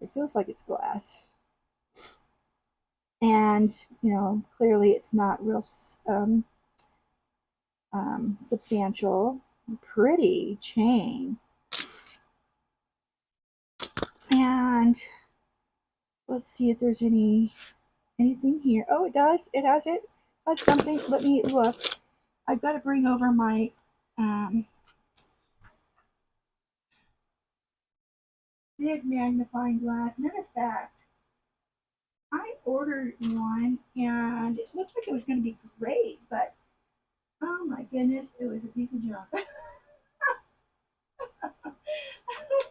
It feels like it's glass. And, clearly it's not real substantial. Pretty chain. And let's see if there's anything here. Oh, it does. It has something. Let me look. I've got to bring over my big magnifying glass. Matter of fact, I ordered one and it looked like it was going to be great, but oh my goodness, it was a piece of junk.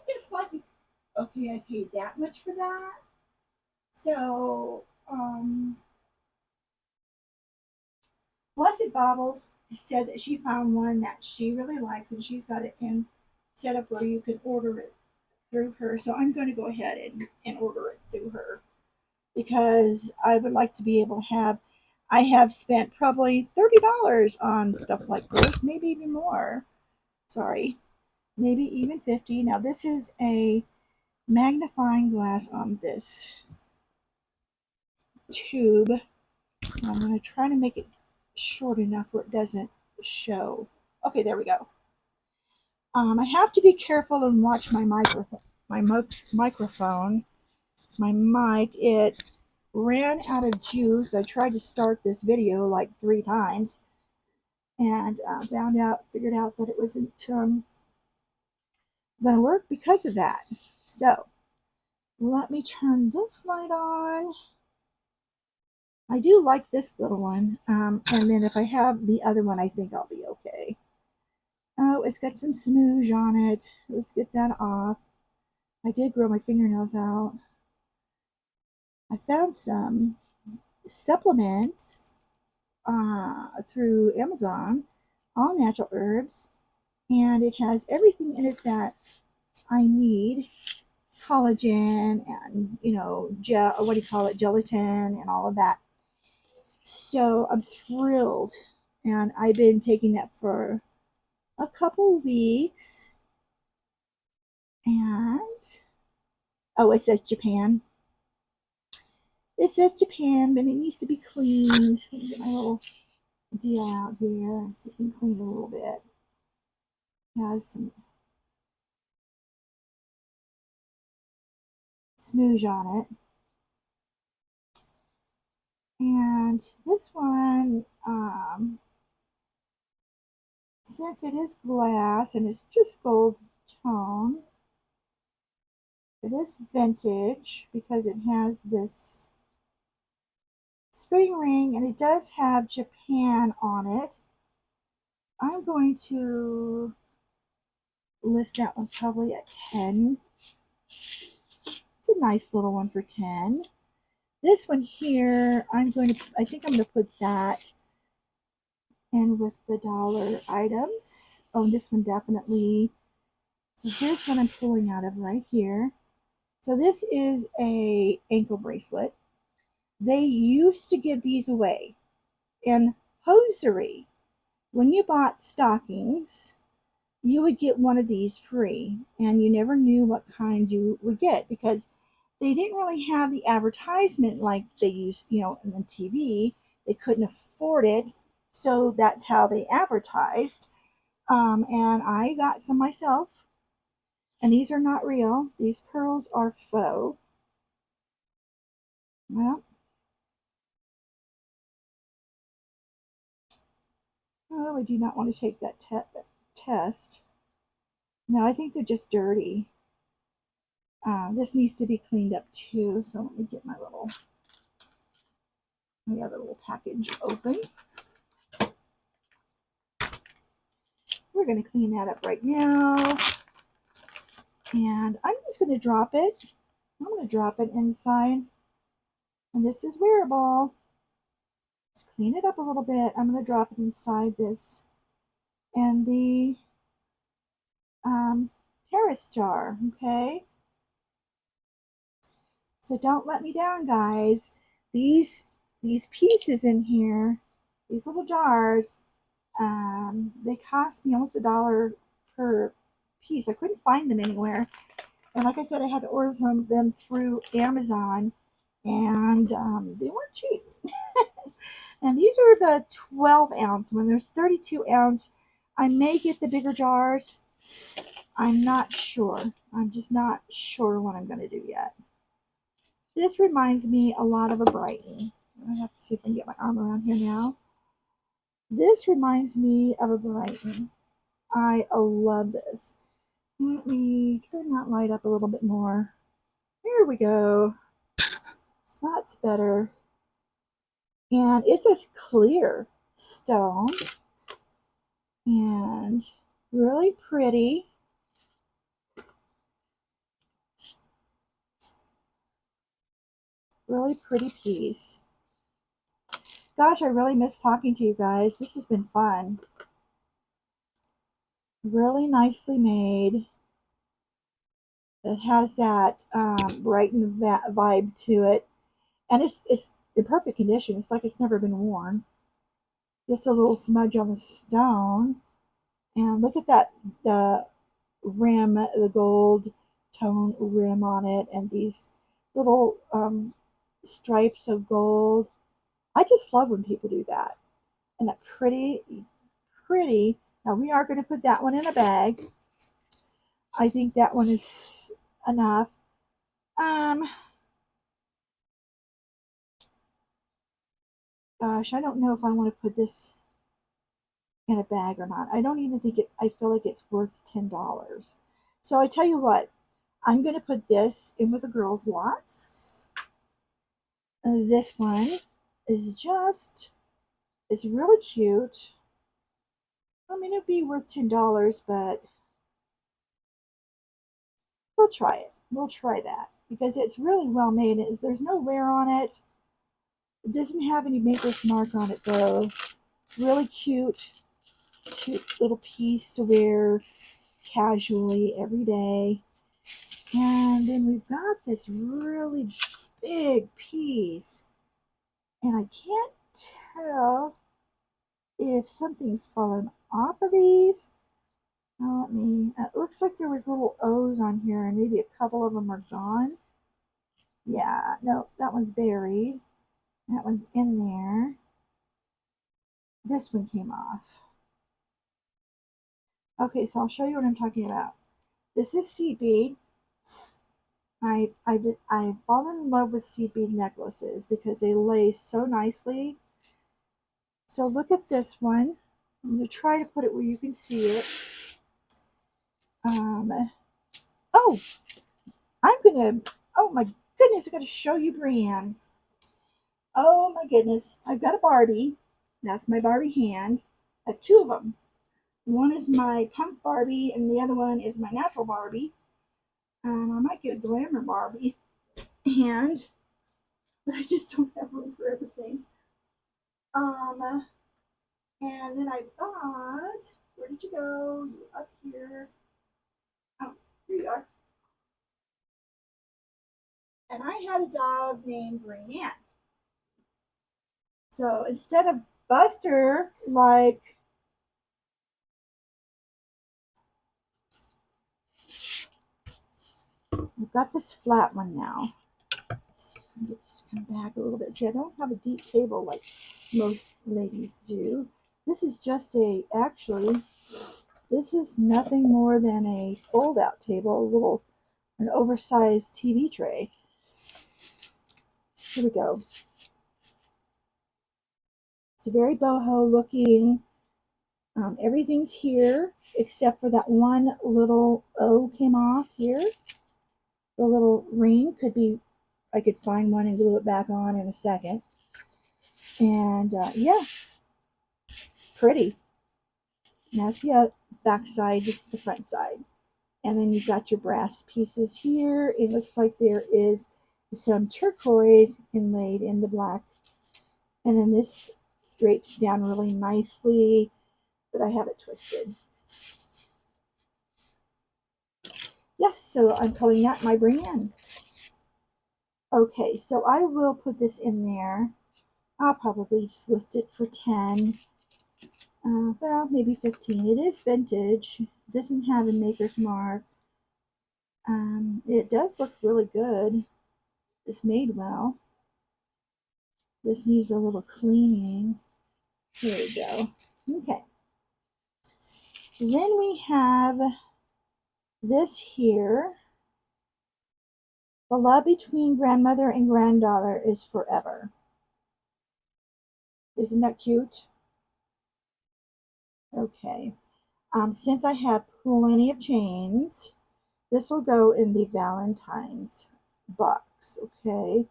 It's like, okay, I paid that much for that. So, Blessed Baubles said that she found one that she really likes, and she's got it in set up where you can order it through her. So I'm going to go ahead and order it through her because I would like to be able to have. I have spent probably $30 on stuff like this, maybe even more. Sorry, maybe even 50. Now this is a magnifying glass on this tube. I'm going to try to make it short enough where it doesn't show. Okay, there we go. I have to be careful and watch my microphone. My mic, it ran out of juice. I tried to start this video like 3 times and figured out that it wasn't going to work because of that. So let me turn this light on. I do like this little one. And then if I have the other one, I think I'll be okay. Oh, it's got some smooge on it. Let's get that off. I did grow my fingernails out. I found some supplements through Amazon, all natural herbs, and it has everything in it that I need. Collagen and, what do you call it, gelatin and all of that. So I'm thrilled, and I've been taking that for a couple weeks. And oh, it says Japan. It says Japan, but it needs to be cleaned. Let me get my little deal out here and see if we can clean it a little bit. It has some smoosh on it. And this one, since it is glass and it's just gold tone, it is vintage because it has this spring ring and it does have Japan on it. I'm going to list that one probably at 10. It's a nice little one for 10. This one here, I think I'm going to put that in with the dollar items. Oh, this one definitely. So here's what I'm pulling out of right here. So this is a ankle bracelet. They used to give these away in hosiery. When you bought stockings, you would get one of these free, and you never knew what kind you would get because they didn't really have the advertisement like they used, in the TV. They couldn't afford it, so that's how they advertised. And I got some myself, and these are not real. These pearls are faux. Well, oh, I do not want to take that test. No, I think they're just dirty. This needs to be cleaned up too, so let me get my other little package open. We're going to clean that up right now. And I'm just going to drop it. I'm going to drop it inside. And this is wearable. Let's clean it up a little bit. I'm going to drop it inside this and the Paris jar. Okay. So don't let me down, guys. These pieces in here, these little jars, they cost me almost $1 per piece. I couldn't find them anywhere. And like I said, I had to order them through Amazon, and they weren't cheap. And these are the 12 ounce. When there's 32 ounce, I may get the bigger jars. I'm not sure. I'm just not sure what I'm going to do yet. This reminds me a lot of a Brighton. I have to see if I can get my arm around here now. This reminds me of a Brighton. I love this. Let me turn that light up a little bit more. There we go. That's better. And it's a clear stone. And really pretty. Really pretty piece. Gosh, I really miss talking to you guys. This has been fun. Really nicely made. It has that Brighton vibe to it. And it's in perfect condition. It's like it's never been worn. Just a little smudge on the stone. And look at that, the rim, the gold tone rim on it, and these little stripes of gold. I just love when people do that. And that pretty. Now we are going to put that one in a bag. I think that one is enough. Gosh, I don't know if I want to put this in a bag or not. I don't even think I feel like it's worth $10. So I tell you what, I'm going to put this in with the girls' lots. This one is it's really cute. I mean, it'd be worth $10, but we'll try it. We'll try that because it's really well made. There's no wear on it. It doesn't have any maker's mark on it though. Really cute little piece to wear casually every day. And then we've got this really big piece. And I can't tell if something's fallen off of these. It looks like there was little O's on here and maybe a couple of them are gone. Yeah, no, that one's buried. That one's in there. This one came off. Okay, so I'll show you what I'm talking about. This is seed bead. I've fallen in love with seed bead necklaces because they lay so nicely. So look at this one. I'm going to try to put it where you can see it. Oh, oh my goodness, I'm going to show you Brienne. Oh my goodness, I've got a Barbie. That's my Barbie hand. I have two of them. One is my punk Barbie, and the other one is my natural Barbie. I might get a glamour Barbie hand, but I just don't have room for everything. Um, and then I got, where did you go? You up here. Oh, here you are. And I had a dog named Brienne. So instead of Buster, like, I've got this flat one now. Let's see if I can get this to come back a little bit. See, I don't have a deep table like most ladies do. This is just actually, this is nothing more than a fold-out table, an oversized TV tray. Here we go. It's a very boho looking. Everything's here except for that one little O came off here. The little ring could be, I could find one and glue it back on in a second. And yeah, pretty. Now see the back side, this is the front side. And then you've got your brass pieces here. It looks like there is some turquoise inlaid in the black. And then this drapes down really nicely, but I have it twisted. Yes, so I'm calling that my Brienne. Okay, so I will put this in there. I'll probably just list it for 10. Well, maybe 15. It is vintage. It doesn't have a maker's mark. It does look really good. It's made well. This needs a little cleaning. There we go. Okay. Then we have this here. The love between grandmother and granddaughter is forever. Isn't that cute? Okay. Since I have plenty of chains, this will go in the Valentine's box. Okay.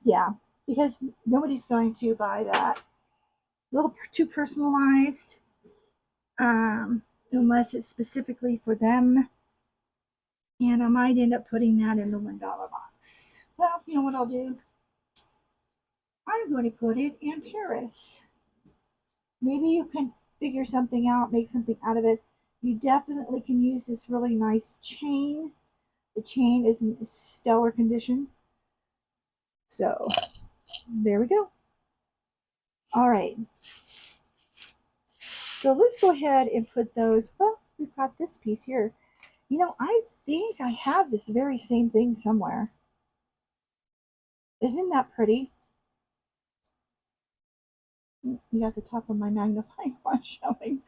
Yeah, because nobody's going to buy that. A little too personalized, unless it's specifically for them. And I might end up putting that in the $1 box. Well, you know what I'll do? I'm going to put it in Paris. Maybe you can figure something out, make something out of it. You definitely can use this really nice chain. The chain is in stellar condition. So, there we go. All right. So let's go ahead and put those, well, we've got this piece here. You know, I think I have this very same thing somewhere. Isn't that pretty? You got the top of my magnifying glass showing.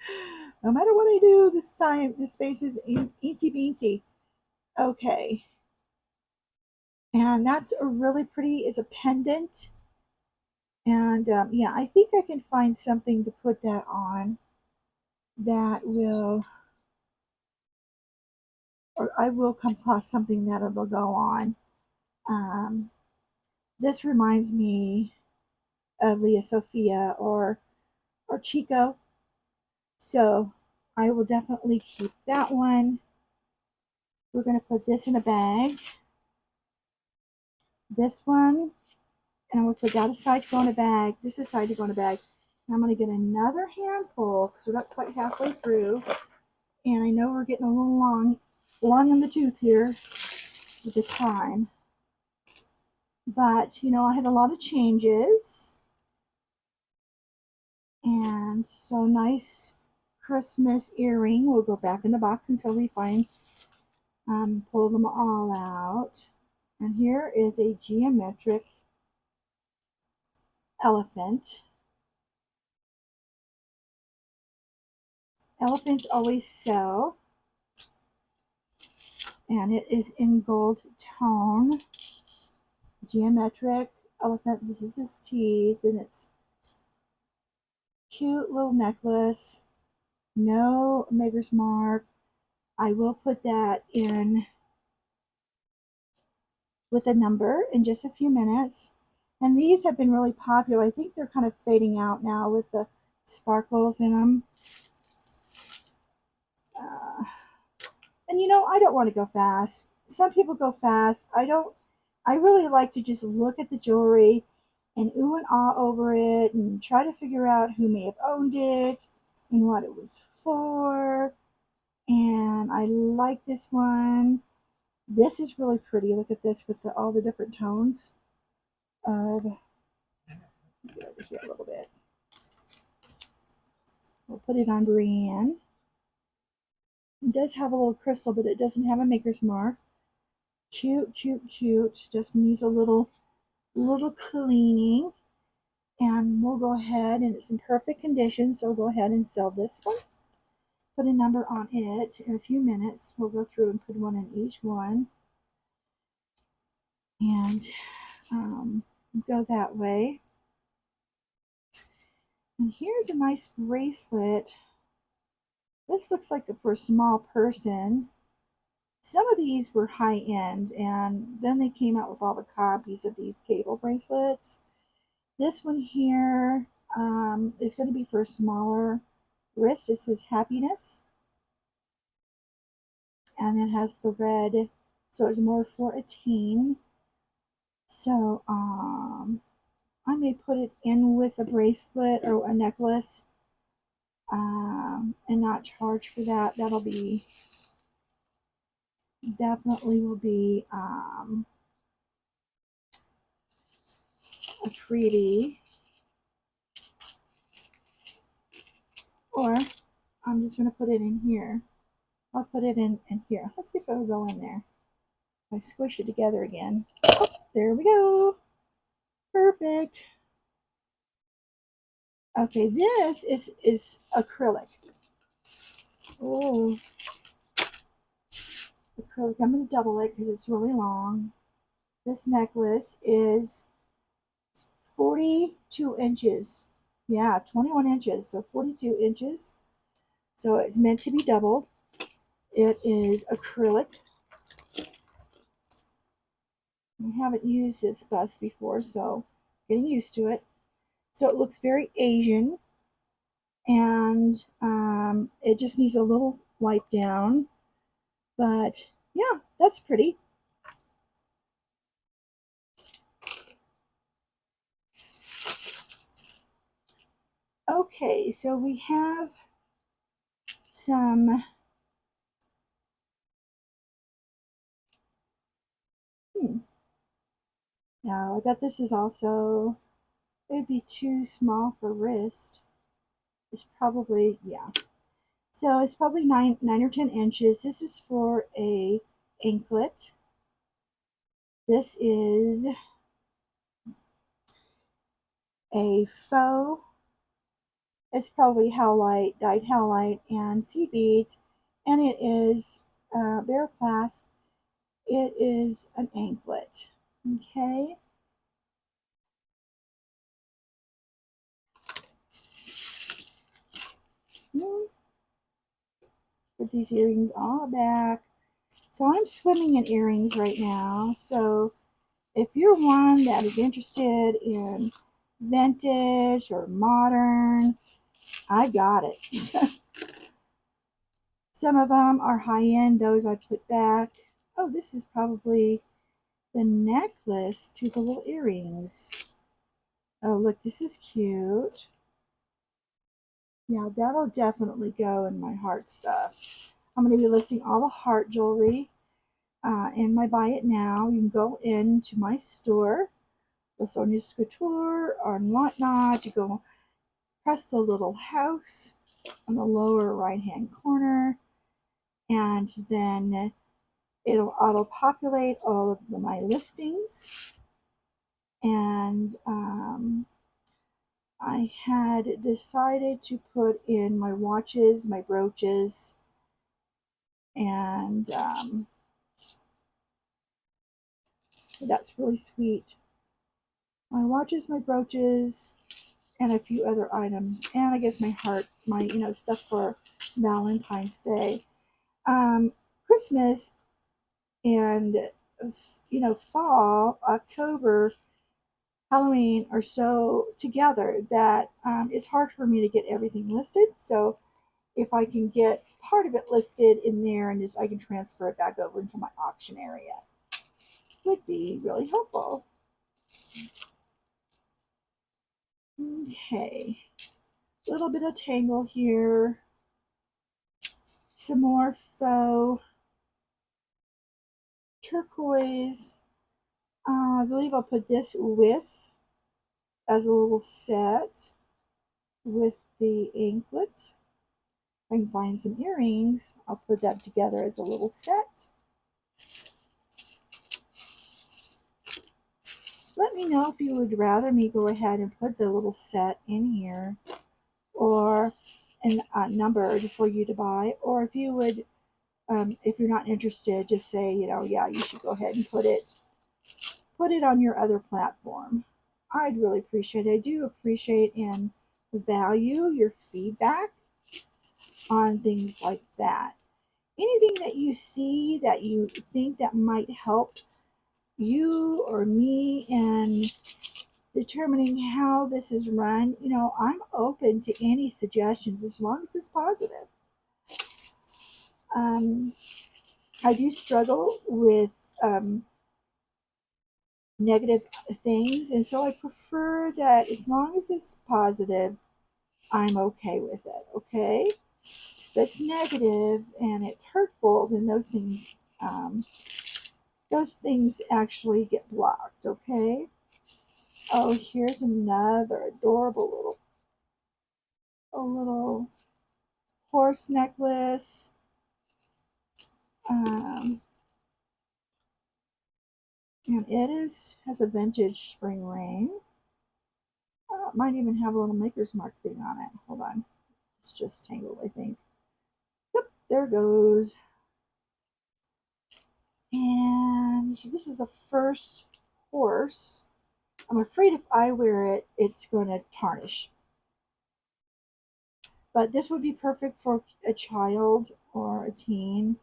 No matter what I do this time, this space is eensy beensy. Okay. And that's a really pretty, is a pendant. And yeah, I think I can find something to put that on that will, or I will come across something that will go on. This reminds me of Leah Sophia or Chico. So I will definitely keep that one. We're going to put this in a bag. This one, and I'm going to put that aside to go in a bag. This aside to go in a bag. And I'm going to get another handful because we're not quite halfway through. And I know we're getting a little long in the tooth here with the time. But, you know, I had a lot of changes. And so nice Christmas earring will go back in the box until we find, pull them all out. And here is a geometric elephant. Elephants always sell. and it is in gold tone. Geometric elephant. This is his teeth, and it's cute little necklace. No maker's mark. I will put that in with a number in just a few minutes. And these have been really popular. I think they're kind of fading out now with the sparkles in them. And you know, I don't want to go fast. Some people go fast. I don't. I really like to just look at the jewelry and ooh and ah over it and try to figure out who may have owned it and what it was for. And I like this one. This is really pretty. Look at this with all the different tones of, get over here a little bit. We'll put it on Brienne. It does have a little crystal, but it doesn't have a maker's mark. Cute, cute, cute. Just needs a little cleaning. And we'll go ahead, and it's in perfect condition, so we'll go ahead and sell this one. Put a number on it in a few minutes. We'll go through and put one in each one. And go that way. And here's a nice bracelet. This looks like for a small person. Some of these were high end, and then they came out with all the copies of these cable bracelets. This one here is going to be for a smaller wrist. This is happiness. And it has the red, so it's more for a teen. So I may put it in with a bracelet or a necklace and not charge for that. That'll be, definitely will be a freebie. Or I'm just going to put it in here. I'll put it in here. Let's see if it'll go in there. I squish it together again. Oh, there we go. Perfect. Okay, this is acrylic. Oh, acrylic. I'm going to double it because it's really long. This necklace is 42 inches. Yeah, 21 inches, so 42 inches. So it's meant to be doubled. It is acrylic. I haven't used this bust before, so getting used to it. So it looks very Asian, and it just needs a little wipe down. But yeah, that's pretty. Okay, so we have some now I bet this is also, it would be too small for wrist. It's probably, yeah. So it's probably 9 or 10 inches. This is for a anklet. This is a faux. It's probably howlite, dyed howlite, and seed beads, and it is bare clasp. It is an anklet. Okay. Put these earrings all back. So I'm swimming in earrings right now. So if you're one that is interested in vintage or modern, I got it. Some of them are high end, those I put back. Oh, this is probably the necklace to the little earrings. Oh, look, this is cute. Yeah, that'll definitely go in my heart stuff. I'm going to be listing all the heart jewelry in my Buy It Now. You can go into my store, LaSonjasCouture or whatnot. You go press the little house on the lower right hand corner, and then it'll auto populate all of my listings. And I had decided to put in my watches, my brooches, and That's really sweet. My watches, my brooches, and a few other items, and I guess my heart, my stuff for Valentine's Day, Christmas, and fall, October, Halloween are so together that it's hard for me to get everything listed. So if I can get part of it listed in there and just I can transfer it back over into my auction area, would be really helpful. Okay, a little bit of tangle here, some more faux turquoise. I believe I'll put this with as a little set with the anklet. If I can find some earrings, I'll put that together as a little set. Let me know if you would rather me go ahead and put the little set in here, or numbered for you to buy, or if you would, if you're not interested, just say, yeah, you should go ahead and put it on your other platform. I'd really appreciate it. I do appreciate and value your feedback on things like that. Anything that you see that you think that might help you or me in determining how this is run, I'm open to any suggestions as long as it's positive. I do struggle with negative things, and so I prefer that as long as it's positive, I'm okay with it. Okay, if it's negative and it's hurtful, then those things actually get blocked. Okay. Oh, here's another adorable little horse necklace. And it has a vintage spring ring. It might even have a little maker's mark thing on it. Hold on. It's just tangled, I think. Yep, there it goes. And this is a first horse. I'm afraid if I wear it, it's going to tarnish. But this would be perfect for a child or a teen.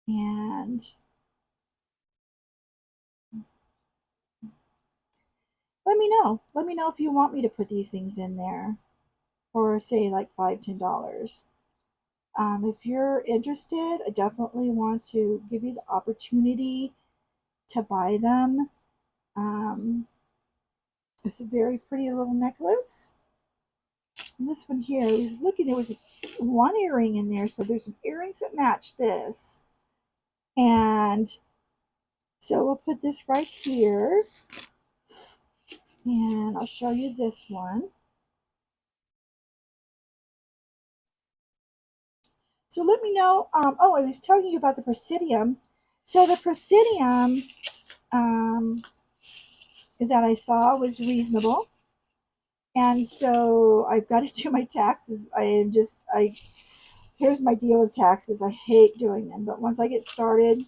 And let me know. Let me know if you want me to put these things in there for, say, like $5, $10. If you're interested, I definitely want to give you the opportunity to buy them. It's a very pretty little necklace. And this one here, I was looking, there was one earring in there, so there's some earrings that match this. And so we'll put this right here. And I'll show you this one. So let me know. Oh, I was telling you about the Presidium. So the Presidium that I saw was reasonable. And so I've got to do my taxes. Here's my deal with taxes. I hate doing them, but once I get started,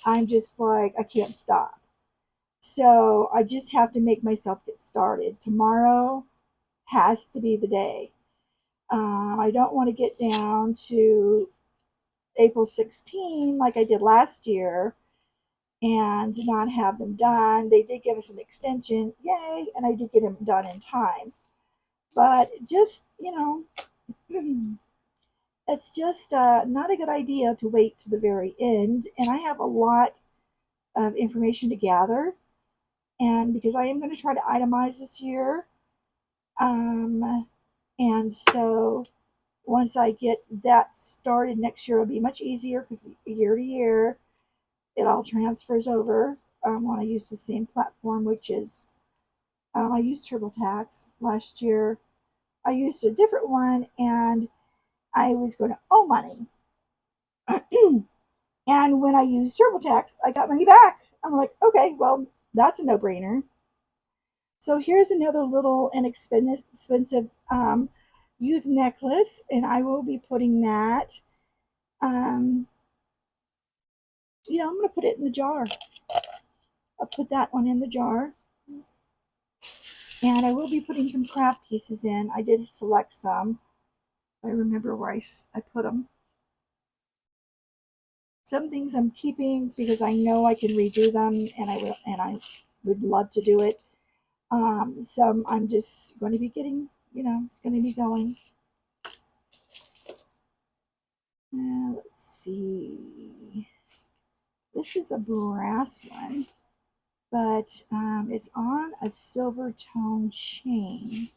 I'm just like, I can't stop. So I just have to make myself get started. Tomorrow has to be the day. I don't want to get down to April 16 like I did last year and not have them done. They did give us an extension, yay, and I did get them done in time. But just, it's just not a good idea to wait to the very end. And I have a lot of information to gather. And because I am going to try to itemize this year. And so once I get that started next year, it'll be much easier because year to year, it all transfers over when I use the same platform, which is, I used TurboTax last year. I used a different one, and I was going to owe money. And when I used TurboTax, I got money back. I'm like, okay, well, that's a no-brainer. So here's another little inexpensive youth necklace, and I will be putting that. I'm going to put it in the jar. I'll put that one in the jar. And I will be putting some craft pieces in. I did select some. I remember where I put them. Some things I'm keeping because I know I can redo them, and I would love to do it. Some I'm just going to be getting, it's going to be going. Let's see. This is a brass one, but it's on a silver tone chain.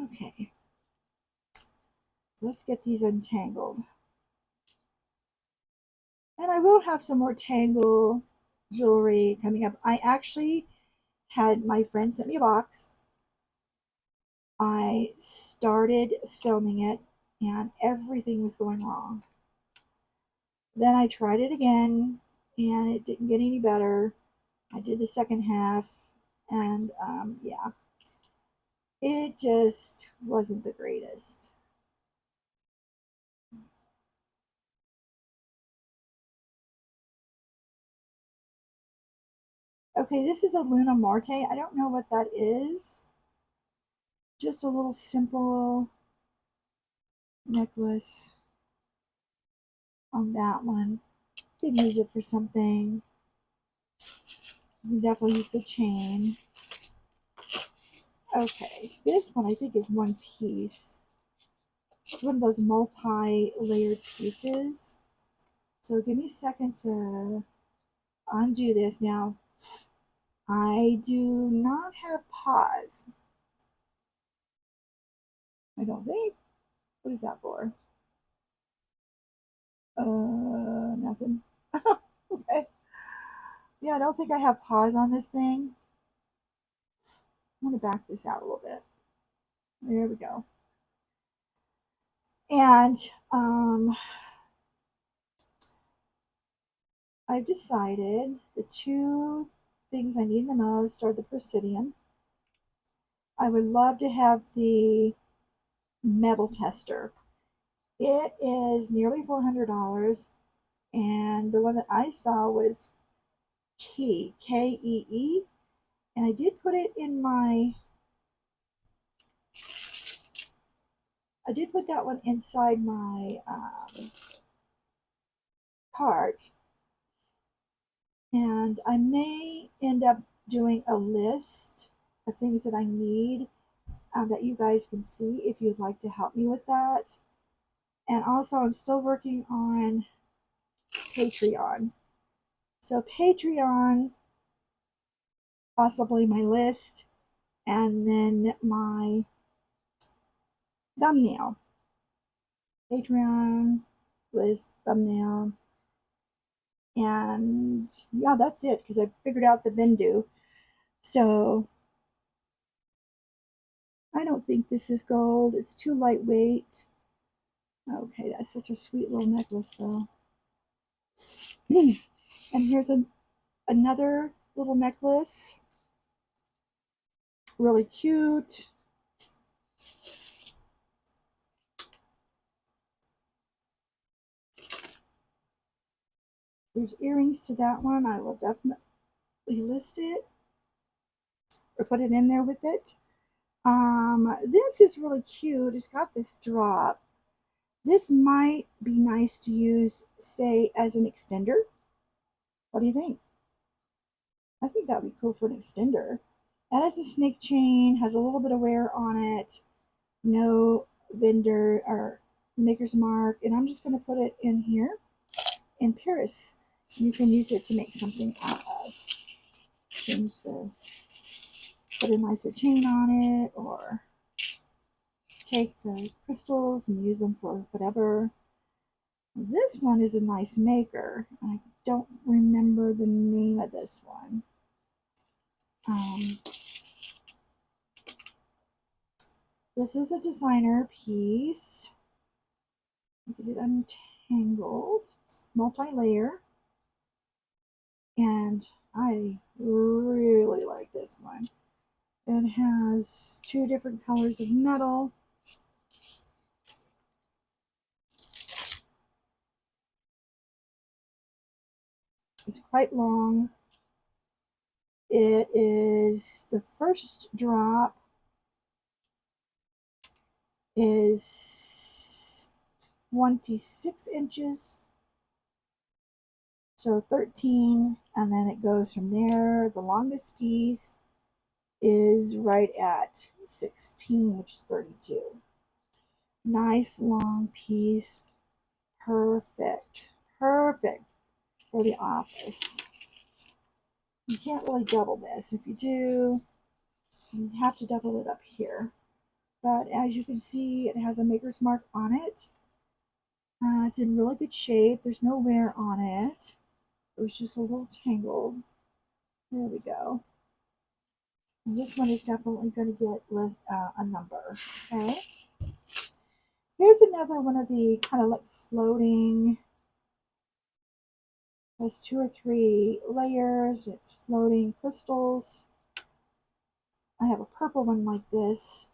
Okay, so let's get these untangled. And I will have some more tangle jewelry coming up. I actually had my friend sent me a box. I started filming it and everything was going wrong. Then I tried it again and it didn't get any better. I did the second half and yeah, it just wasn't the greatest. Okay, this is a Luna Marte. I don't know what that is. Just a little simple necklace on that one. Could use it for something. You can definitely use the chain. Okay, this one I think is one piece. It's one of those multi-layered pieces. So give me a second to undo this. Now, I do not have pause. I don't think. What is that for? Nothing. Okay. Yeah, I don't think I have pause on this thing. I'm going to back this out a little bit. There we go. And I've decided the two things I need the most are the Presidium. I would love to have the metal tester. It is nearly $400, and the one that I saw was Key, Kee, and I did put it in my. I did put that one inside my cart, and I may end up doing a list of things that I need that you guys can see if you'd like to help me with that. And also, I'm still working on Patreon. So, Patreon, possibly my list, and then my thumbnail. Patreon, list, thumbnail, and yeah, that's it because I figured out the Vendu. So, I don't think this is gold. It's too lightweight. Okay, that's such a sweet little necklace, though. And here's another little necklace. Really cute. There's earrings to that one. I will definitely list it or put it in there with it. This is really cute. It's got this drop. This might be nice to use, say, as an extender. What do you think? I think that would be cool for an extender. That has a snake chain, has a little bit of wear on it, no vendor or maker's mark, and I'm just going to put it in here in Paris. You can use it to make something out of. Put a nicer chain on it, or take the crystals and use them for whatever. This one is a nice maker. I don't remember the name of this one. This is a designer piece. Get it untangled. It's multi-layer. And I really like this one. It has two different colors of metal. It's quite long. It is, the first drop is 26 inches, so 13, and then it goes from there. The longest piece is right at 16, which is 32. Nice long piece. Perfect. Perfect for the office. You can't really double this. If you do, you have to double it up here. But as you can see, it has a maker's mark on it. It's in really good shape. There's no wear on it. It was just a little tangled. There we go. And this one is definitely going to get a number. Okay. Here's another one of the kind of like floating. Has 2 or 3 layers. It's floating crystals. I have a purple one like this.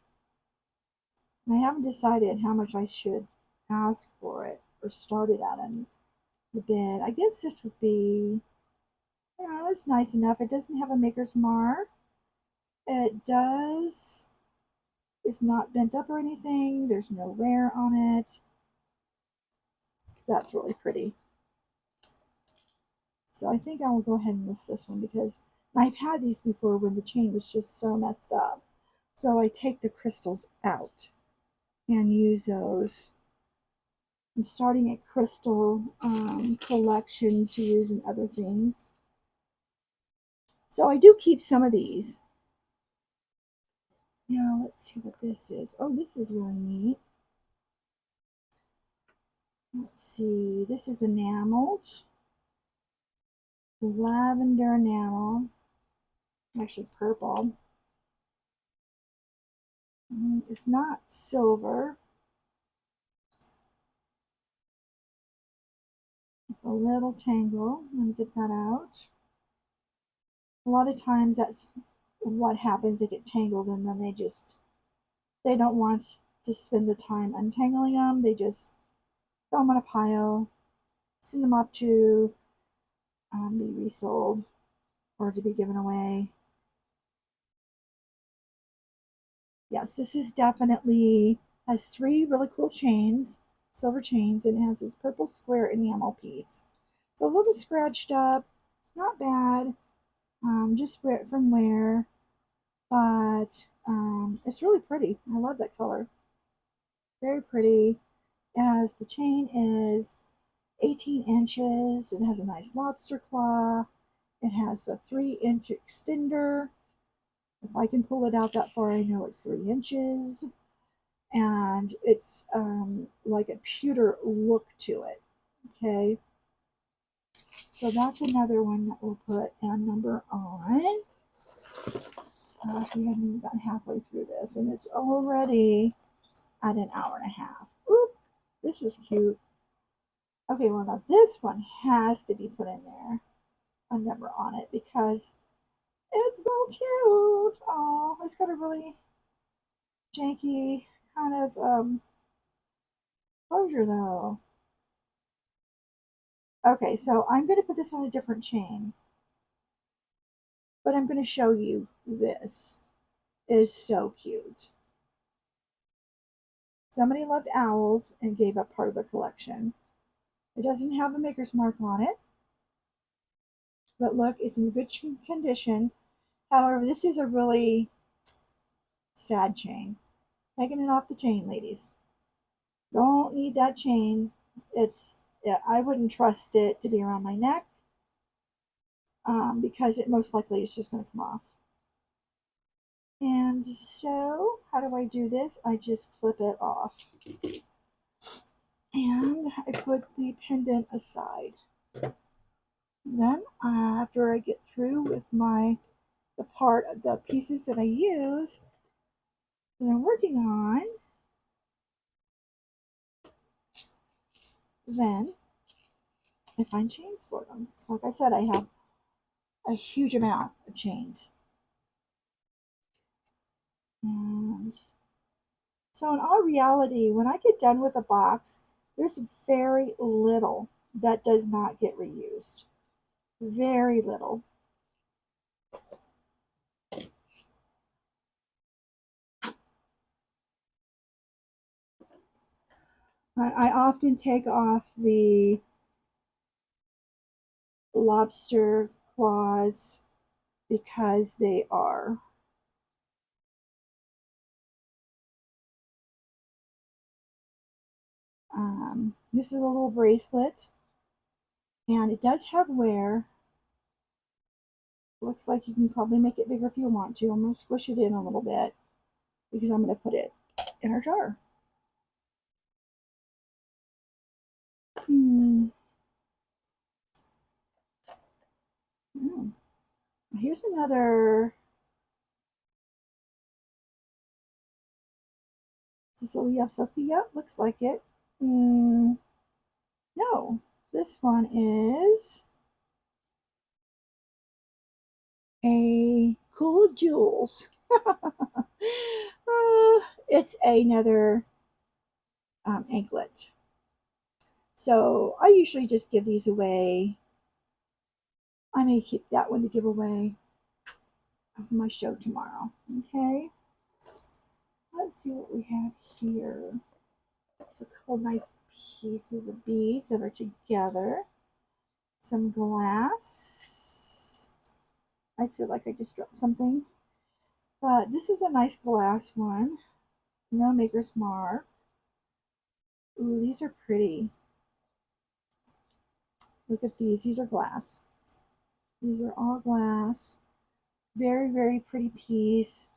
And I haven't decided how much I should ask for it or start it out on the bid. I guess this would be, it's nice enough. It doesn't have a maker's mark. It does, it's not bent up or anything. There's no wear on it. That's really pretty. So I think I will go ahead and list this one because I've had these before when the chain was just so messed up. So I take the crystals out and use those. I'm starting a crystal collection to use in other things. So I do keep some of these. Now let's see what this is. Oh, this is really neat. Let's see. This is enameled. Lavender enamel. Actually purple. It's not silver. It's a little tangle. Let me get that out. A lot of times that's what happens. They get tangled and then they don't want to spend the time untangling them. They just throw them in a pile, send them off to be resold or to be given away. Yes, this is definitely has 3 really cool chains, silver chains, and it has this purple square enamel piece. It's a little scratched up, not bad, just from wear, but it's really pretty. I love that color. Very pretty. As the chain is 18 inches, it has a nice lobster claw. It has a 3-inch extender. If I can pull it out that far, I know it's 3 inches. And it's like a pewter look to it. Okay. So that's another one that we'll put a number on. We haven't even gotten halfway through this, and it's already at an hour and a half. Oop, this is cute. Okay, well now this one has to be put in there, a number on it, because it's so cute. Oh, it's got a really janky kind of closure though. Okay, so I'm going to put this on a different chain, but I'm going to show you this. It is so cute. Somebody loved owls and gave up part of their collection. It doesn't have a maker's mark on it, but look, it's in good condition. However, this is a really sad chain. Taking it off the chain, ladies. Don't need that chain. I wouldn't trust it to be around my neck because it most likely is just going to come off. And so, how do I do this? I just clip it off. And I put the pendant aside. Then, after I get through with the pieces that I use that I'm working on, then I find chains for them. So, like I said, I have a huge amount of chains. And so, in all reality, when I get done with a box, there's very little that does not get reused. very little. I often take off the lobster claws because they are this is a little bracelet, and it does have wear. Looks like you can probably make it bigger if you want to. I'm going to squish it in a little bit because I'm going to put it in our jar. Oh. Here's another Sophia. Looks like it. No, this one is a Cool Jewels. It's another anklet. So I usually just give these away. I may keep that one to give away on my show tomorrow. Okay. Let's see what we have here. It's a couple nice pieces of beads that are together. Some glass. I feel like I just dropped something. But this is a nice glass one. No maker's mark. Ooh, these are pretty. Look at these. These are glass. These are all glass. Very, very pretty piece.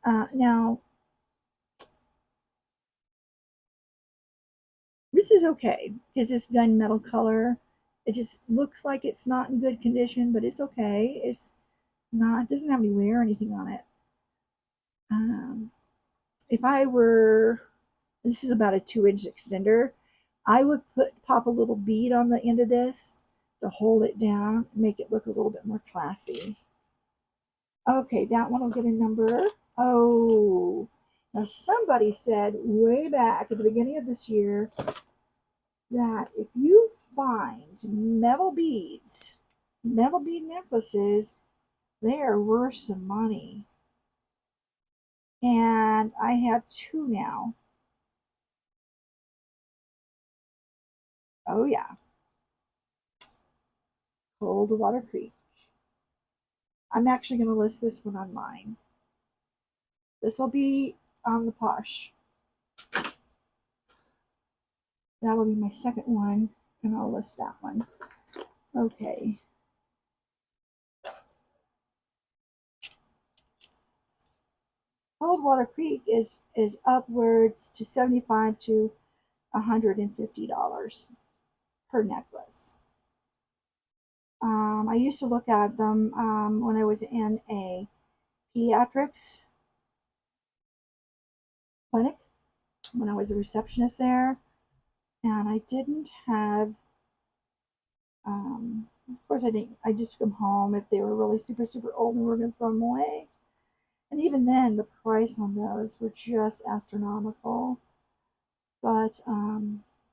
Now, this is okay because this gunmetal color, it just looks like it's not in good condition, but it's okay. It's not, it doesn't have any wear or anything on it. If I were, this is about a 2-inch extender, I would pop a little bead on the end of this to hold it down, make it look a little bit more classy. Okay, that one will get a number. Oh, now somebody said way back at the beginning of this year that if you find metal beads, metal bead necklaces, they are worth some money. And I have 2 now. Oh yeah, Coldwater Creek. I'm actually going to list this one on mine. This will be on the Posh. That'll be my second one, and I'll list that one. Okay. Coldwater Creek is upwards to $75 to $150 per necklace. I used to look at them when I was in a pediatrics clinic, when I was a receptionist there, and I didn't have, of course I didn't, I just took them home if they were really super, super old and we were going to throw them away. And even then, the price on those were just astronomical. But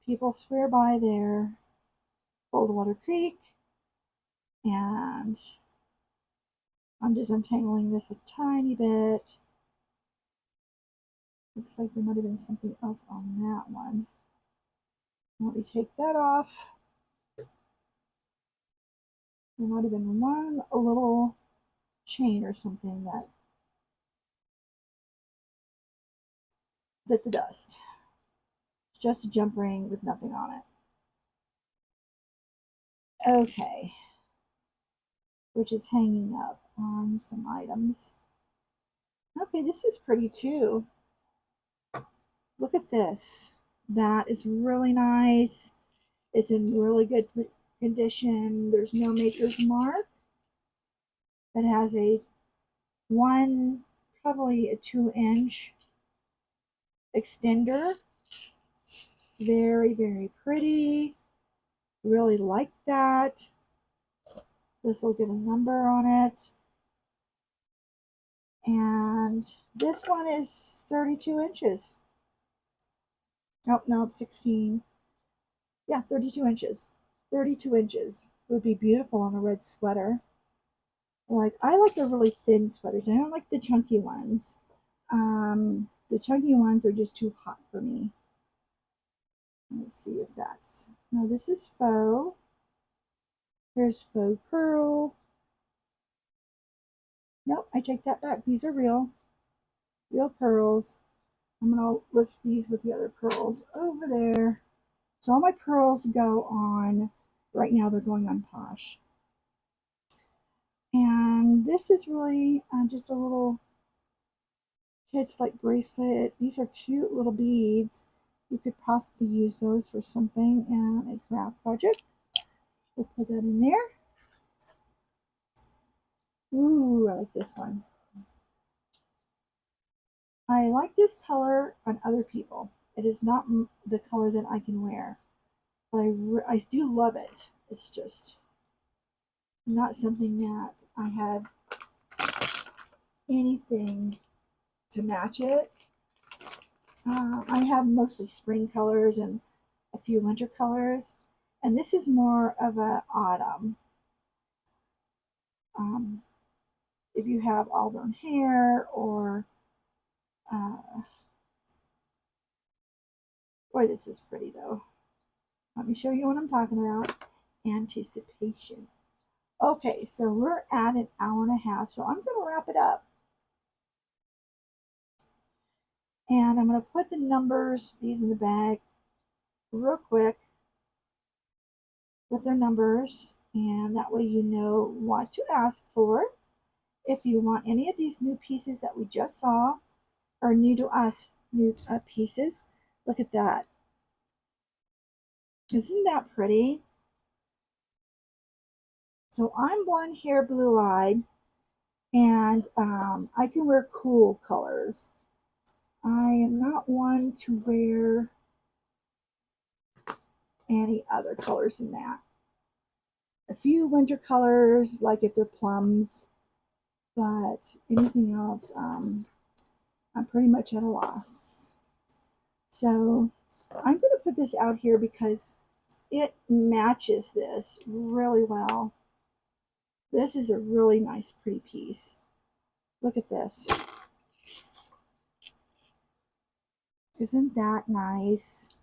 people swear by their Coldwater Creek, and I'm just untangling this a tiny bit. Looks like there might have been something else on that one. Let me take that off. There might have been one little chain or something that bit the dust. It's just a jump ring with nothing on it. Okay. Which is hanging up on some items. Okay, this is pretty too. Look at this. That is really nice. It's in really good condition. There's no maker's mark. It has a probably a 2-inch extender. Very, very pretty. Really like that. This will get a number on it. And this one is 32 inches. Oh, no, 16. Yeah, 32 inches. 32 inches. would be beautiful on a red sweater. Like, I like the really thin sweaters. I don't like the chunky ones. The chunky ones are just too hot for me. Let's see if that's... No, this is faux. Here's faux pearl. Nope, I take that back. These are real pearls. I'm going to list these with the other pearls over there. So all my pearls go on, right now they're going on Posh. And this is really just a little kid's like bracelet. These are cute little beads. You could possibly use those for something in a craft project. We'll put that in there. Ooh, I like this one. I like this color on other people. It is not the color that I can wear, but I do love it. It's just not something that I have anything to match it. I have mostly spring colors and a few winter colors, and this is more of a autumn. If you have auburn hair or boy, this is pretty though. Let me show you what I'm talking about. Anticipation. Okay, so we're at an hour and a half, so I'm going to wrap it up. And I'm going to put the numbers, these in the bag, real quick with their numbers, and that way you know what to ask for. If you want any of these new pieces that we just saw, or new to us, new pieces, look at that. Isn't that pretty? So I'm blonde hair, blue-eyed, and I can wear cool colors. I am not one to wear any other colors than that. A few winter colors, like if they're plums, but anything else, I'm pretty much at a loss. So I'm going to put this out here because it matches this really well. This is a really nice, pretty piece. Look at this. Isn't that nice?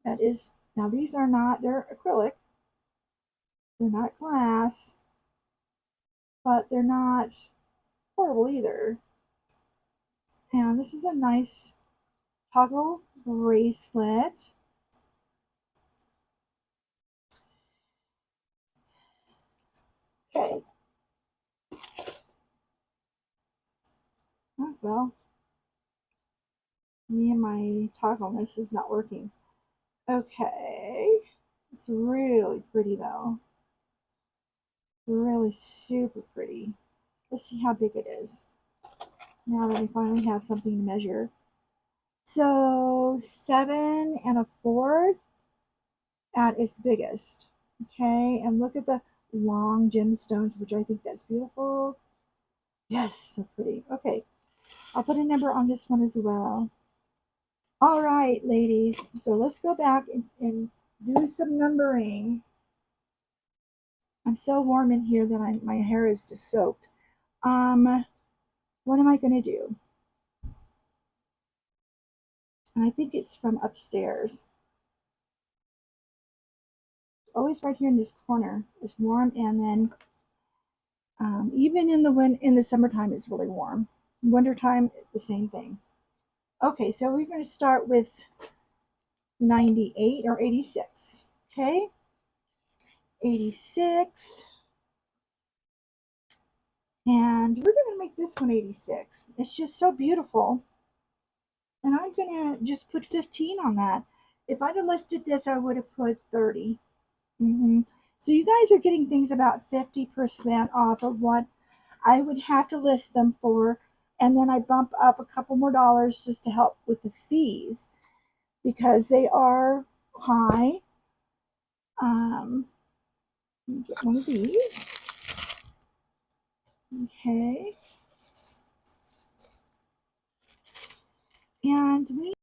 That is, now these are not, they're acrylic. They're not glass, but they're not horrible either. And this is a nice toggle bracelet. Okay. Oh, well, me and my toggleness is not working. Okay. It's really pretty though. Really super pretty. Let's see how big it is. Now that we finally have something to measure. So 7 1/4 at its biggest. Okay, and look at the long gemstones, which I think that's beautiful. Yes, so pretty. Okay, I'll put a number on this one as well. All right, ladies. So let's go back and do some numbering. I'm so warm in here that my hair is just soaked. What am I going to do? I think it's from upstairs. It's always right here in this corner. It's warm, and then even in the summertime, it's really warm. Wintertime, the same thing. Okay, so we're going to start with 98 or 86. Okay, 86. And we're going to make this one 86. It's just so beautiful. And I'm going to just put 15 on that. If I'd have listed this, I would have put 30. So you guys are getting things about 50% off of what I would have to list them for. And then I bump up a couple more dollars just to help with the fees because they are high. Let me get one of these. Okay. And we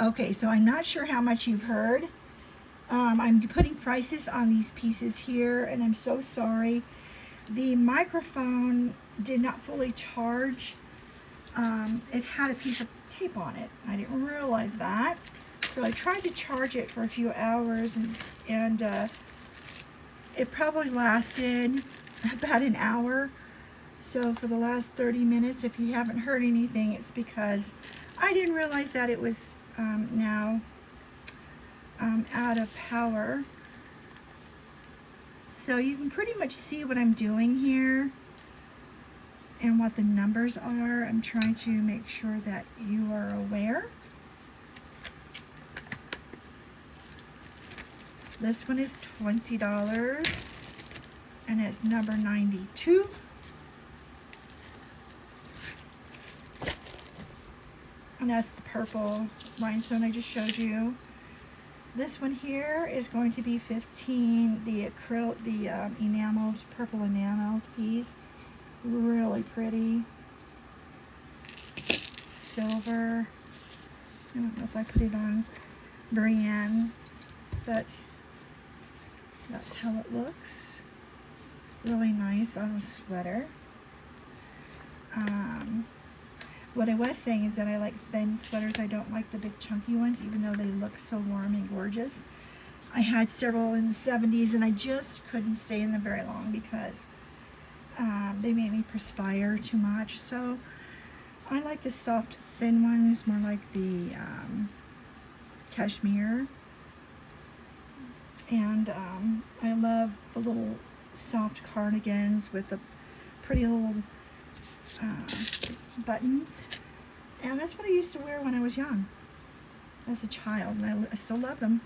Okay, so I'm not sure how much you've heard. I'm putting prices on these pieces here, and I'm so sorry. The microphone did not fully charge. It had a piece of tape on it. I didn't realize that. So I tried to charge it for a few hours, and it probably lasted about an hour. So for the last 30 minutes, if you haven't heard anything, it's because I didn't realize that it was now out of power. So you can pretty much see what I'm doing here and what the numbers are. I'm trying to make sure that you are aware. This one is $20 and it's number 92. And that's the purple rhinestone I just showed you. This one here is going to be 15. The enameled, purple enameled piece, really pretty. Silver. I don't know if I put it on Brienne, but that's how it looks. Really nice on a sweater. What I was saying is that I like thin sweaters. I don't like the big chunky ones, even though they look so warm and gorgeous. I had several in the 70s and I just couldn't stay in them very long because they made me perspire too much. So I like the soft, thin ones, more like the cashmere. And I love the little soft cardigans with the pretty little buttons. And that's what I used to wear when I was young, as a child, and I still love them.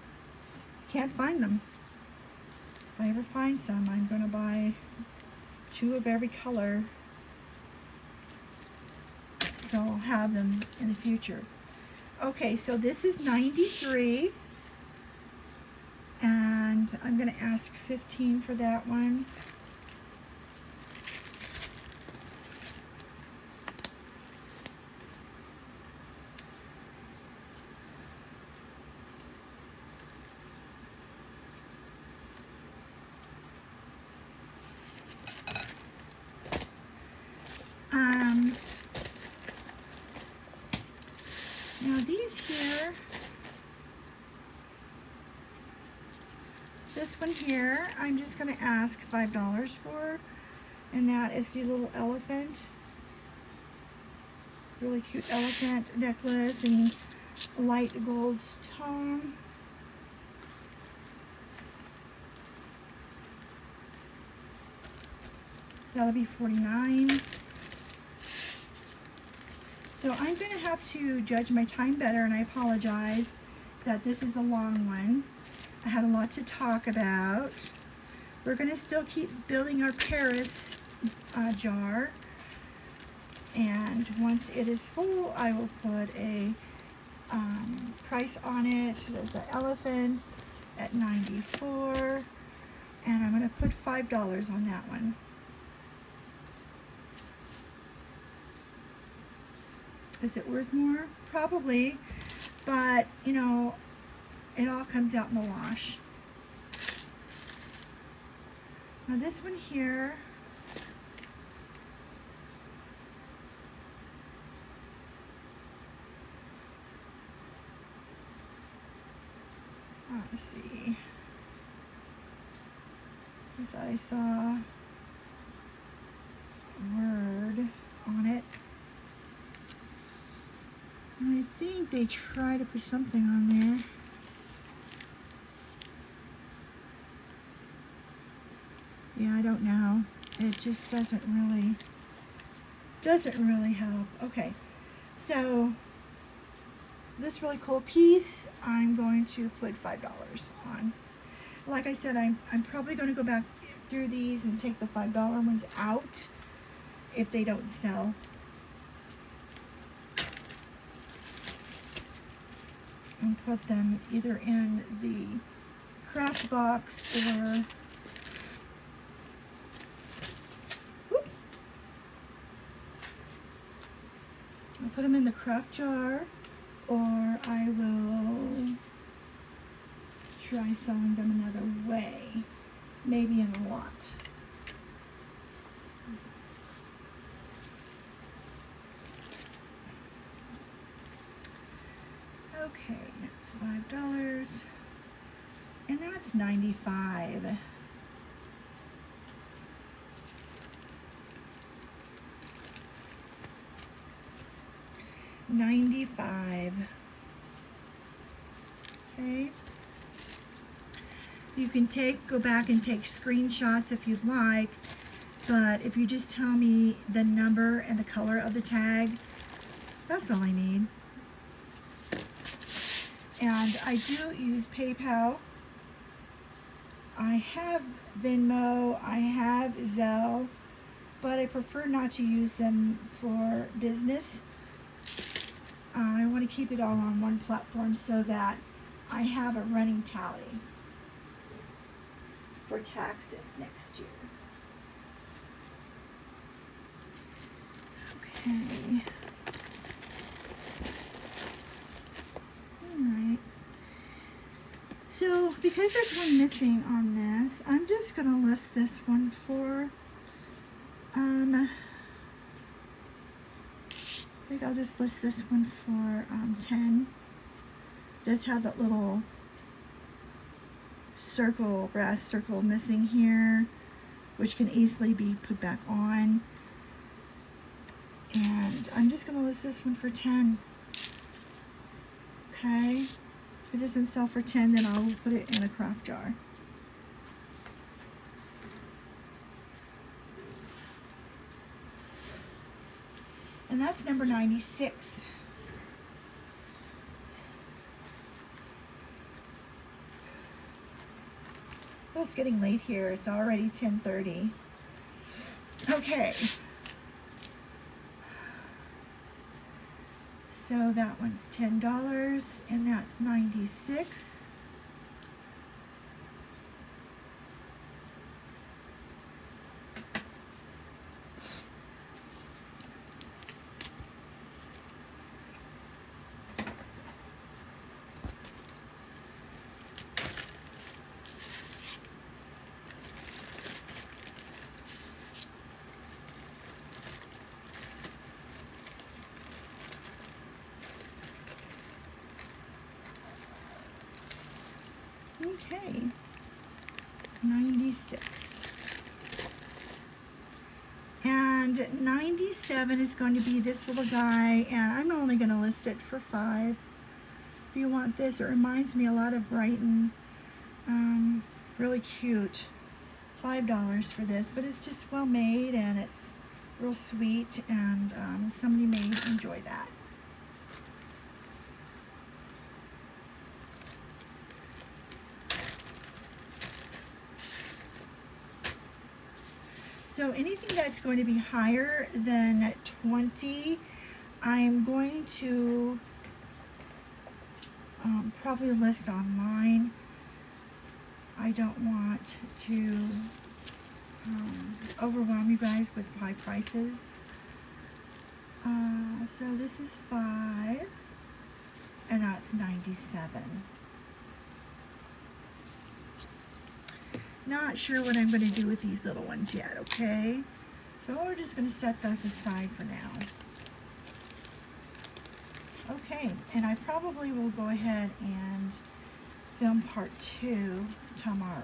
Can't find them. If I ever find some, I'm going to buy 2 of every color, so I'll have them in the future. Okay, so this is 93, and I'm going to ask 15 for that one. Now these here, this one here, I'm just going to ask $5 for, and that is the little elephant. Really cute elephant necklace in light gold tone. That'll be $49. So I'm going to have to judge my time better, and I apologize that this is a long one. I had a lot to talk about. We're going to still keep building our Paris jar, and once it is full, I will put a price on it. There's an elephant at $94, and I'm going to put $5 on that one. Is it worth more? Probably, but you know, it all comes out in the wash. Now this one here, let's see, I thought I saw a word on it. I think they try to put something on there. Yeah, I don't know. It just doesn't really help. Okay, so this really cool piece, I'm going to put $5 on. Like I said, I'm probably going to go back through these and take the $5 ones out if they don't sell. And put them either in the craft box or I'll put them in the craft jar, or I will try selling them another way, maybe in a lot. Okay, that's $5, and that's 95. $95. Okay. You can go back and take screenshots if you'd like, but if you just tell me the number and the color of the tag, that's all I need. And I do use PayPal. I have Venmo, I have Zelle, but I prefer not to use them for business. I want to keep it all on one platform so that I have a running tally for taxes next year. Okay. Alright. So, because there's one missing on this, I'm just going to list this one for, I think I'll just list this one for 10. It does have that little circle, brass circle missing here, which can easily be put back on. And I'm just going to list this one for 10. Okay. If it doesn't sell for 10, then I'll put it in a craft jar. And that's number 96. Oh, it's getting late here. It's already 10:30. Okay. So that one's $10, and that's 96. Okay, 96. And 97 is going to be this little guy, and I'm only going to list it for 5. If you want this, it reminds me a lot of Brighton. Really cute. $5 for this, but it's just well made and it's real sweet, and somebody may enjoy that. So anything that's going to be higher than 20, I'm going to probably list online. I don't want to overwhelm you guys with high prices. So this is 5, and that's 97. Not sure what I'm going to do with these little ones yet, okay? So we're just going to set those aside for now. Okay, and I probably will go ahead and film part 2 tomorrow.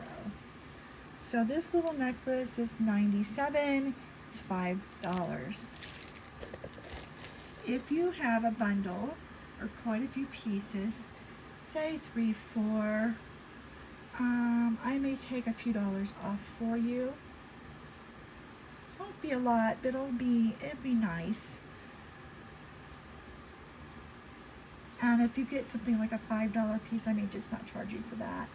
So this little necklace is 97. It's $5. If you have a bundle or quite a few pieces, say 3, 4, I may take a few dollars off for you. Won't be a lot, but it'll be nice. And if you get something like a $5 piece, I may just not charge you for that.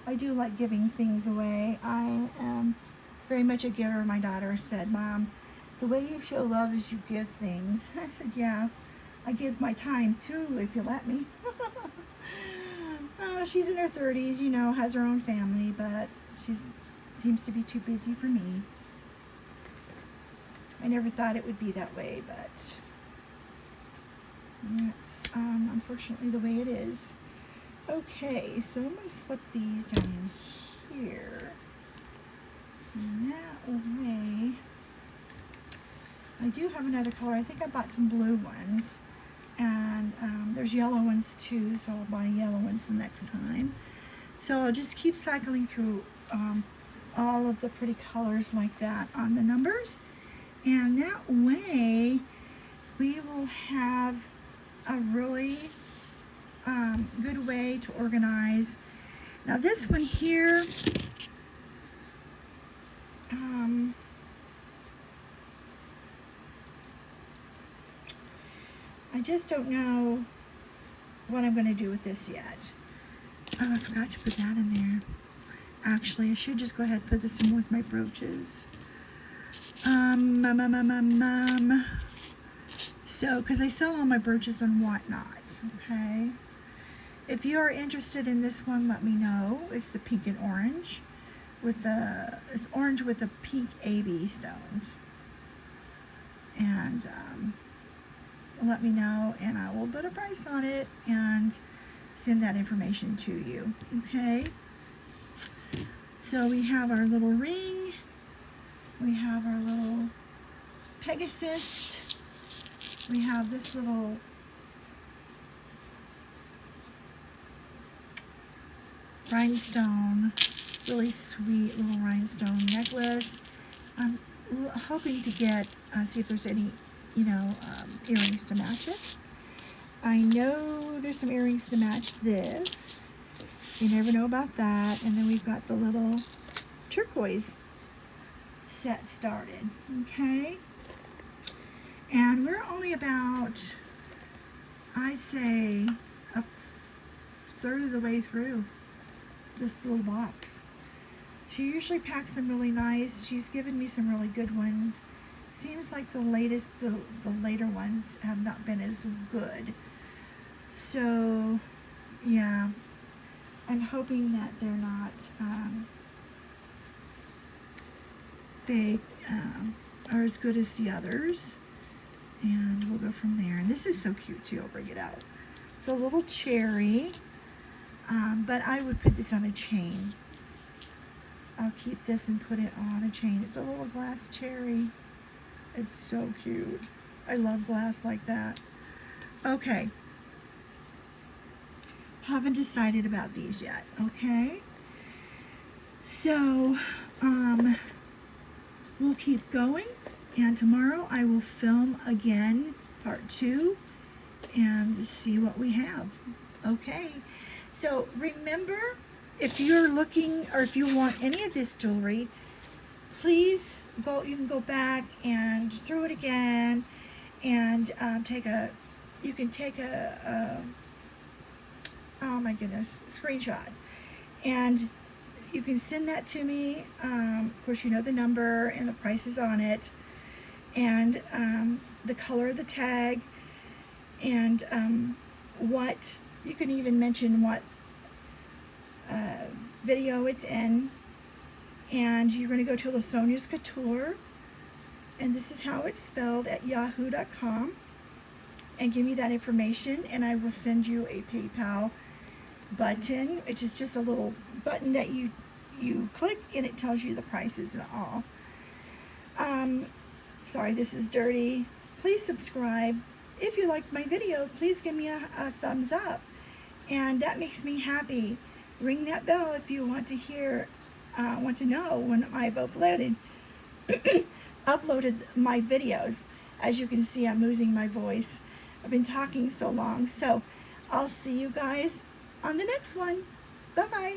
I do like giving things away. I am very much a giver. My daughter said, "Mom, the way you show love is you give things." I said, "Yeah, I give my time too, if you let me." She's in her 30s, you know, has her own family, but she seems to be too busy for me. I never thought it would be that way, but And that's unfortunately the way it is. Okay, so I'm going to slip these down in here. And that way, I do have another color. I think I bought some blue ones. And there's yellow ones too, so I'll buy yellow ones the next time. So I'll just keep cycling through all of the pretty colors like that on the numbers. And that way, we will have a really good way to organize. Now this one here, I just don't know what I'm going to do with this yet. Oh, I forgot to put that in there. Actually, I should just go ahead and put this in with my brooches. So, because I sell all my brooches and whatnot, okay? If you are interested in this one, let me know. It's the pink and orange with the, it's orange with the pink AB stones. And let me know, and I will put a price on it and send that information to you, okay? So we have our little ring, we have our little Pegasus, we have this little rhinestone, really sweet little rhinestone necklace. I'm hoping to get, see if there's any, you know, earrings to match it. I know there's some earrings to match this. You never know about that. And then we've got the little turquoise set started, okay? And we're only about, I'd say, a third of the way through this little box. She usually packs them really nice. She's given me some really good ones. Seems like the later ones have not been as good. So, yeah, I'm hoping that they're not, they are as good as the others. And we'll go from there. And this is so cute too. I'll bring it out. It's a little cherry, but I would put this on a chain. I'll keep this and put it on a chain. It's a little glass cherry. It's so cute. I love glass like that. Okay. Haven't decided about these yet, okay? So, we'll keep going, and tomorrow I will film again part 2 and see what we have. Okay. So remember, if you're looking or if you want any of this jewelry, please go, you can go back and through it again and you can take a oh my goodness, screenshot, and you can send that to me. Of course, you know the number and the prices on it, and the color of the tag, and what, you can even mention what video it's in, and you're going to go to LaSonjasCouture, and this is how it's spelled, at yahoo.com, and give me that information, and I will send you a PayPal button, which is just a little button that you click, and it tells you the prices and all. Sorry, this is dirty. Please subscribe. If you liked my video, please give me a thumbs up, and that makes me happy. Ring that bell if you want to hear, want to know when I've uploaded my videos. As you can see, I'm losing my voice. I've been talking so long, so I'll see you guys on the next one. Bye-bye.